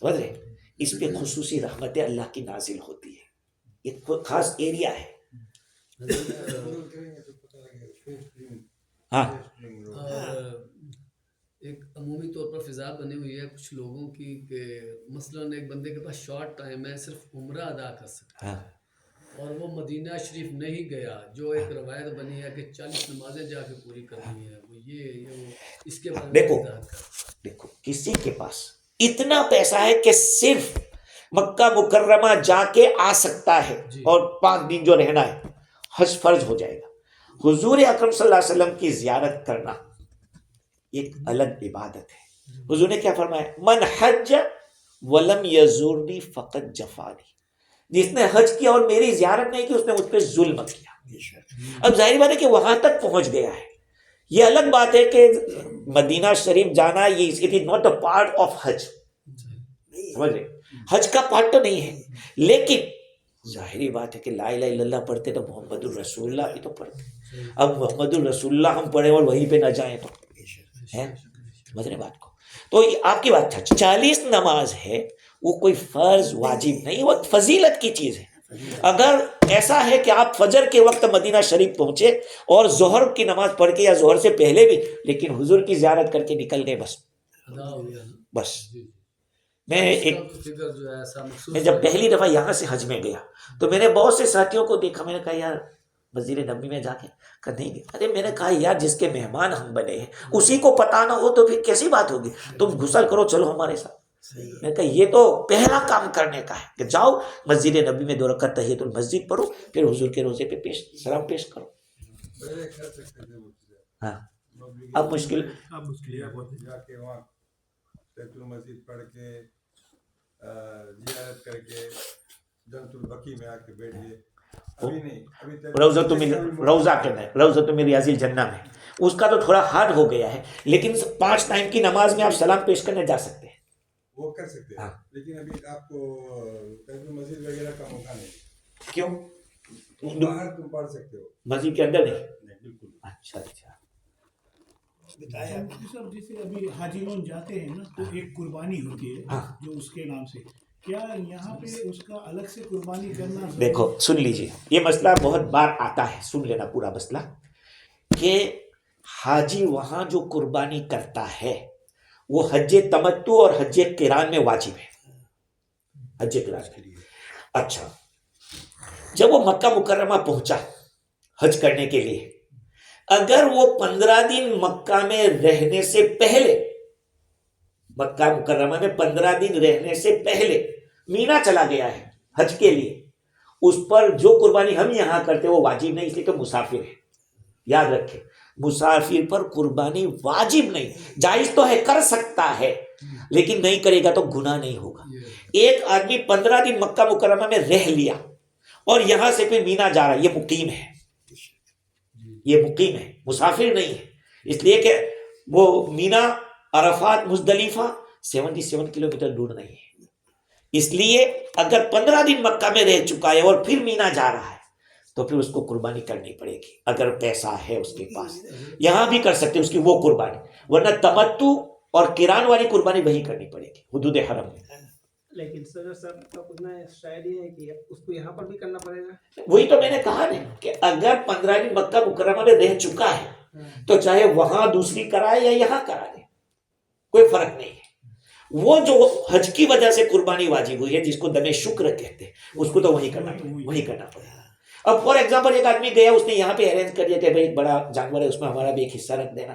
Speaker 1: سمجھ رہے, اس پہ خصوصی رحمتیں اللہ کی نازل ہوتی ہے, ایک خاص ایریا ہے. ہاں
Speaker 4: ایک عمومی طور پر فضا بنی ہوئی ہے کچھ لوگوں کی کہ مثلاً ایک بندے کے پاس شارٹ ٹائم ہے, صرف عمرہ ادا کر سکتا ہے,
Speaker 1: ہاں
Speaker 4: اور وہ مدینہ شریف نہیں گیا, جو ایک روایت بنی ہے کہ 40 نمازیں جا کے پوری کرنی ہے, وہ یہ وہ اس کے بارے میں وضاحت کر.
Speaker 1: دیکھو کسی کے پاس اتنا پیسہ ہے کہ صرف مکہ مکرمہ جا کے آ سکتا ہے اور 5 دن جو رہنا ہے حج فرض ہو جائے گا. حضور اکرم صلی اللہ علیہ وسلم کی زیارت کرنا ایک الگ عبادت ہے. حضور نے کیا فرمایا, من حج ولم یزورنی فقط جفانی, جس نے حج کیا اور میری زیارت نہیں کی اس نے مجھ پہ ظلم کیا. اب ظاہر بات ہے کہ وہاں تک پہنچ گیا ہے, یہ الگ بات ہے کہ مدینہ شریف جانا یہ it is not a part of Hajj, سمجھ رہے, حج کا پارٹ تو نہیں ہے, لیکن ظاہری بات ہے کہ لا الہ الا اللہ پڑھتے تو محمد الرسول اللہ بھی تو پڑھتے. اب محمد الرسول اللہ ہم پڑھیں اور وہیں پہ نہ جائیں تو سمجھ رہے بات کو. تو آپ کی بات 40 نماز ہے, وہ کوئی فرض واجب نہیں, وہ فضیلت کی چیز ہے. اگر ایسا ہے کہ آپ فجر کے وقت مدینہ شریف پہنچے اور ظہر کی نماز پڑھ کے یا ظہر سے پہلے بھی, لیکن حضور کی زیارت کر کے نکل گئے, بس
Speaker 4: ادا ہو گیا نا.
Speaker 1: بس. میں جب پہلی دفعہ یہاں سے حج میں گیا تو میں نے بہت سے ساتھیوں کو دیکھا, میں نے کہا یار مسجد نبوی میں جا کے نہیں گیا. ارے میں نے کہا یار جس کے مہمان ہم بنے ہیں اسی کو پتہ نہ ہو تو پھر کیسی بات ہوگی, تم غسل کرو چلو ہمارے ساتھ. میں نے کہا یہ تو پہلا کام کرنے کا ہے کہ جاؤ مسجد نبوی میں 2 رکعت تحیۃ المسجد پڑھو, پھر حضور کے روضے پہ سلام پیش کرو. ہاں اب مشکل
Speaker 5: مسجد پڑھ کے زیارت کر کے جنت البقیع میں آ کے بیٹھ گئے.
Speaker 1: روضۃ من ریاض الجنہ میں اس کا تو تھوڑا ہارڈ ہو گیا ہے, لیکن 5 ٹائم کی نماز میں آپ سلام پیش کرنے جا سکتے ہیں,
Speaker 5: وہ کر سکتے ہیں, لیکن ابھی آپ کو مسجد وغیرہ کا موقع نہیں.
Speaker 1: کیوں؟
Speaker 5: باہر تم پڑھ سکتے ہو,
Speaker 1: مسجد کے اندر نہیں.
Speaker 5: بالکل.
Speaker 1: اچھا اچھا.
Speaker 3: سب جیسے ابھی حاجیون جاتے ہیں نا تو ایک قربانی ہوتی ہے جو اس کے نام سے, کیا یہاں پہ اس کا الگ سے قربانی کرنا؟
Speaker 1: دیکھو سن لیجئے, یہ مسئلہ بہت بار آتا ہے, سن لینا پورا مسئلہ, کہ حاجی وہاں جو قربانی کرتا ہے وہ حج تمتع اور حج قران میں واجب ہے, حج قران کے لیے. اچھا جب وہ مکہ مکرمہ پہنچا حج کرنے کے لیے, اگر وہ 15 دن مکہ میں رہنے سے پہلے, مکہ مکرمہ میں 15 دن رہنے سے پہلے مینا چلا گیا ہے حج کے لیے, اس پر جو قربانی ہم یہاں کرتے وہ واجب نہیں, اس لیے کہ مسافر ہے. یاد رکھیں مسافر پر قربانی واجب نہیں, جائز تو ہے کر سکتا ہے لیکن نہیں کرے گا تو گناہ نہیں ہوگا. ایک آدمی 15 دن مکہ مکرمہ میں رہ لیا اور یہاں سے پھر مینا جا رہا ہے, یہ مقیم ہے, یہ مقیم ہے, مسافر نہیں ہے. اس لیے کہ وہ مینا عرفات مزدلفہ 77 کلومیٹر دور نہیں ہے. اس لیے اگر 15 دن مکہ میں رہ چکا ہے اور پھر مینا جا رہا ہے تو پھر اس کو قربانی کرنی پڑے گی اگر پیسہ ہے اس کے پاس. یہاں بھی کر سکتے اس کی وہ قربانی, ورنہ تمتع اور قران والی قربانی وہی کرنی پڑے گی حدود حرم میں.
Speaker 2: لیکن صدر صاحب کا پوچھنا ہے شاید یہ ہے کہ اس کو یہاں پر بھی کرنا پڑے گا.
Speaker 1: وہی تو میں نے کہا نا کہ اگر 15 دن مکہ مکرمہ میں رہ چکا ہے تو چاہے وہاں دوسری کرائے یا یہاں کرا دے, کوئی فرق نہیں ہے. وہ جو حج کی وجہ سے قربانی واجب ہوئی ہے جس کو دم شکر کہتے ہیں, اس کو تو وہی کرنا پڑے گا. اب فار ایگزامپل ایک آدمی گیا, اس نے یہاں پہ ارینج کر دیا کہ بھائی ایک بڑا جانور ہے اس میں ہمارا بھی ایک حصہ رکھ دینا,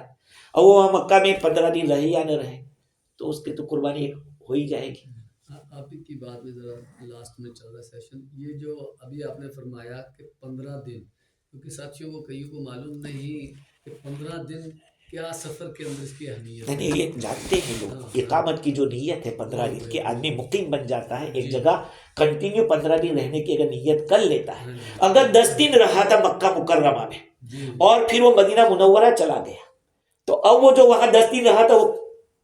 Speaker 1: اور وہ وہاں مکہ میں 15 دن رہے یا نہ رہے تو اس کی تو قربانی ہو ہی جائے گی.
Speaker 4: آپ کی بات میں ذرا لاسٹ میں چل رہا سیشن, یہ جو ابھی آپ نے فرمایا کہ 15 دن, کیونکہ ساتھیوں کو کئیوں کو معلوم نہیں کہ 15 دن کیا سفر کے اندر اس کی اہمیت ہے.
Speaker 1: نہیں یہ جانتے ہیں لوگ, اقامت کی جو نیت ہے 15 دن کی, آدمی مقیم بن جاتا ہے ایک جگہ کنٹینیو 15 دن رہنے کی اگر نیت کر لیتا ہے. اگر 10 دن رہا تھا مکہ مکرمہ میں اور پھر وہ مدینہ منورہ چلا گیا تو اب وہ جو وہاں 10 دن رہا تھا وہ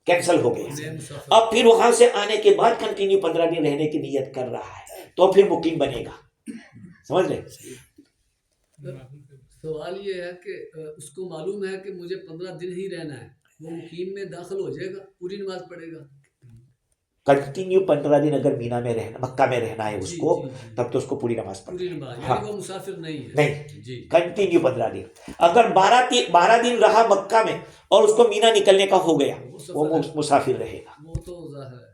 Speaker 1: کینسل ہو گیا. اب پھر وہاں سے آنے کے بعد کنٹینیو 15 دن رہنے کی نیت کر رہا ہے تو پھر مقیم بنے گا. سمجھ لیں.
Speaker 4: سوال یہ ہے کہ اس کو معلوم ہے کہ مجھے 15 دن ہی رہنا ہے, وہ مقیم میں داخل ہو جائے گا, پوری نماز پڑھے گا.
Speaker 1: کنٹینیو 15 دن اگر مینا میں رہنا, مکہ میں رہنا ہے اس کو, تب تو اس کو پوری نماز
Speaker 4: پوری
Speaker 1: پڑھنا
Speaker 4: نماز,
Speaker 1: ہے.
Speaker 4: یعنی وہ مسافر نہیں ہے.
Speaker 1: نہیں, کنٹینیو 15 دن. اگر 12 دن رہا مکہ میں اور اس کو مینا نکلنے کا ہو گیا وہ مسافر رہے گا.
Speaker 4: وہ تو ظاہر ہے.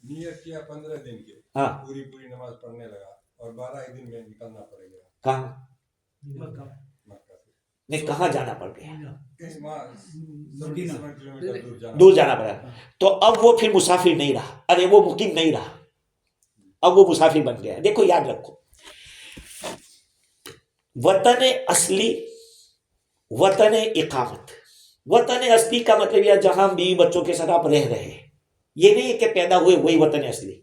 Speaker 5: نیت کیا 15 دن کی,
Speaker 1: ہاں
Speaker 5: پوری نماز پڑھنے لگا اور 12 دن میں نکلنا پڑے گا.
Speaker 1: کہاں
Speaker 5: مکہ سے
Speaker 1: نہیں, کہاں جانا پڑ گیا,
Speaker 5: 77 کلومیٹر
Speaker 1: دور جانا پڑا, تو اب وہ پھر مسافر نہیں رہا, ارے وہ مقیم نہیں رہا, اب وہ مسافر بن گیا. دیکھو یاد رکھو, وطن اصلی, وطن اقامت. وطن اصلی کا مطلب یہ جہاں بیوی بچوں کے ساتھ آپ رہ رہے ہیں, یہ نہیں ہے کہ پیدا ہوئے وہی وطن اصلی.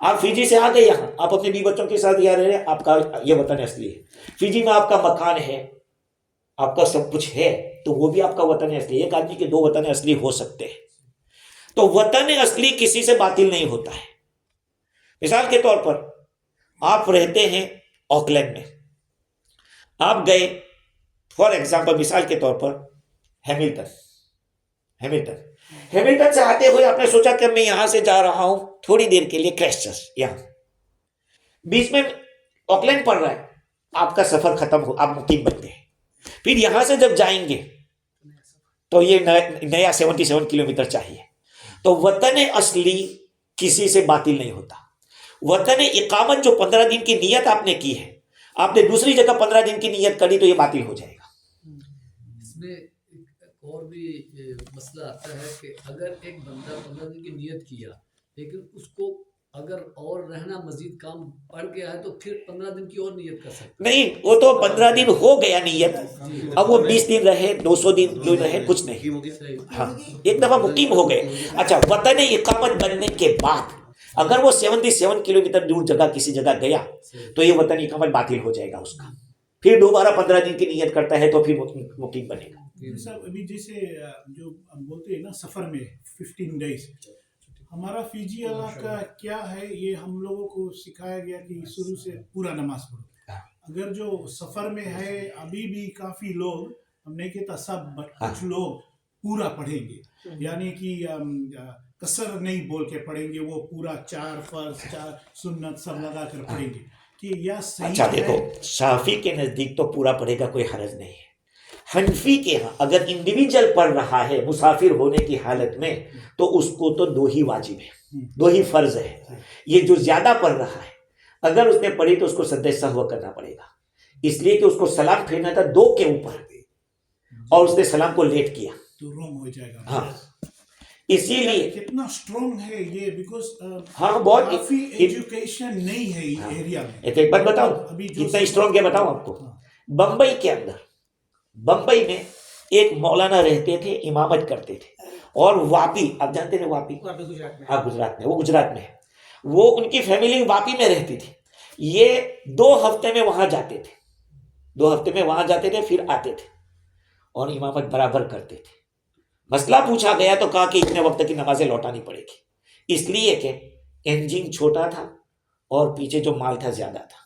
Speaker 1: آپ فیجی سے آ گئے یہاں, آپ اپنے بیوی بچوں کے ساتھ یہاں رہ رہے ہیں, آپ کا یہ وطن اصلی ہے. فیجی میں آپ کا مکان ہے, آپ کا سب کچھ ہے, تو وہ بھی آپ کا وطن اصلی. ایک آدمی کے 2 وطن اصلی ہو سکتے ہیں. تو وطن اصلی کسی سے باطل نہیں ہوتا ہے. مثال کے طور پر آپ رہتے ہیں آکلینڈ میں, آپ گئے فار ایگزامپل مثال کے طور پر ہیملٹن سے آتے ہوئے آپ نے سوچا کہ میں یہاں سے جا رہا ہوں تھوڑی دیر کے لیے کرائسٹ چرچ, یہاں بیچ میں آکلینڈ پڑ رہا ہے, آپ کا سفر ختم ہو, آپ مقیم بن گئے. پھر یہاں سے جب جائیں گے تو یہ نیا 77 کلومیٹر چاہیے. تو وطن اصلی کسی سے باطل نہیں ہوتا. وطن اقامت جو 15 دن کی نیت آپ نے کی ہے, آپ نے دوسری جگہ 15 دن کی نیت کری تو یہ باطل ہو جائے گا.
Speaker 4: اس میں ایک اور بھی مسئلہ آتا ہے کہ اگر ایک بندہ 15 دن کی نیت کیا لیکن اس کو اگر اور رہنا مزید کام پڑ گیا ہے تو پھر 15 دن کی اور نیت کر سکتے
Speaker 1: نہیں, وہ تو 15 دن ہو گیا نیت, اب وہ 20 دن رہے 200 دن رہے کچھ نہیں, ہاں ایک دفعہ مقیم ہو گئے. اچھا, وطن اقامت بننے کے بعد اگر وہ 77 کلومیٹر دور جگہ کسی جگہ گیا تو یہ وطن اقامت باطل ہو جائے گا اس کا. پھر دوبارہ 15 دن کی نیت کرتا ہے تو پھر مقیم بنے گا.
Speaker 6: صاحب ابھی جیسے جو ہم بولتے ہیں نا سفر میں 15 ڈیز, ہمارا فیجی علاقہ کیا ہے, یہ ہم لوگوں کو سکھایا گیا کہ شروع سے پورا نماز پڑھو. اگر جو سفر میں ہے ابھی بھی کافی لوگ, ہم نہیں کہتا سب, کچھ لوگ پورا پڑھیں گے, یعنی کہ قصر نہیں بول کے پڑھیں گے, وہ پورا 4 فرض 4 سنت سب لگا کر پڑھیں گے. کہ یا صحیح
Speaker 1: اچھا
Speaker 6: ہے؟
Speaker 1: دیکھو, شافی کے نزدیک تو پورا پڑھے گا, کوئی حرج نہیں ہے. حنفی کے ہاں اگر انڈیویجل پڑھ رہا ہے مسافر ہونے کی حالت میں تو اس کو تو 2 ہی واجب ہے, 2 ہی فرض ہے. یہ جو زیادہ پڑھ رہا ہے اگر اس نے پڑھی تو اس کو سجدہ سہو کرنا پڑے گا, اس لیے کہ اس کو سلام پھیرنا تھا 2 کے اوپر اور اس نے سلام کو لیٹ کیا
Speaker 6: تو رونگ ہو جائے گا.
Speaker 1: ہاں, اسی لیے
Speaker 6: کتنا اسٹرانگ ہے یہ, بیکاز
Speaker 1: ہاں بہت
Speaker 6: کافی ایجوکیشن نہیں ہے اس ایریا میں.
Speaker 1: ایک بات بتاؤ کتنا اسٹرانگ ہے, بتاؤں آپ کو. بمبئی کے اندر, بمبئی میں ایک مولانا رہتے تھے, امامت کرتے تھے, اور واپی, آپ جانتے ہیں واپی, آپ گجرات میں, وہ گجرات میں ہے, وہ ان کی فیملی واپی میں رہتی تھی. یہ 2 ہفتے میں وہاں جاتے تھے, 2 ہفتے میں وہاں جاتے تھے, پھر آتے تھے اور امامت برابر کرتے تھے. مسئلہ پوچھا گیا تو کہا کہ اتنے وقت کی نمازیں لوٹانی پڑے گی، اس لیے کہ انجن چھوٹا تھا اور پیچھے جو مال تھا زیادہ تھا،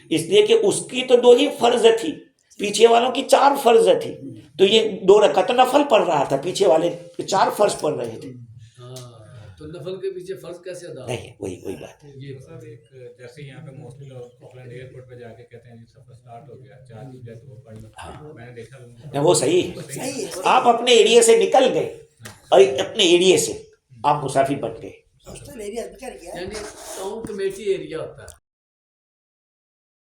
Speaker 1: اس لیے کہ اس کی تو 2 ہی فرض تھی، پیچھے والوں کی 4 فرض تھی، تو یہ 2 رکعت نفل پڑھ رہا تھا، پیچھے والے 4 فرض پڑھ رہے تھے.
Speaker 4: تو نفل کے پیچھے فرض کیسے ادا؟
Speaker 1: نہیں، وہی بات ہے.
Speaker 4: یہ
Speaker 7: سر ایک جیسے یہاں پہ موسٹلی لوگ آکلینڈ ایئرپورٹ پہ جا کے کہتے ہیں جی سفر سٹارٹ ہو گیا، چارج جو ہے تو وہ پڑھ لو. میں نے دیکھا
Speaker 1: وہ صحیح ہے. آپ اپنے ایریے سے نکل گئے اور اپنے ایریے سے آپ مسافر بن گئے.
Speaker 4: یعنی ٹاؤن کمیٹی ایریا ہوتا ہے.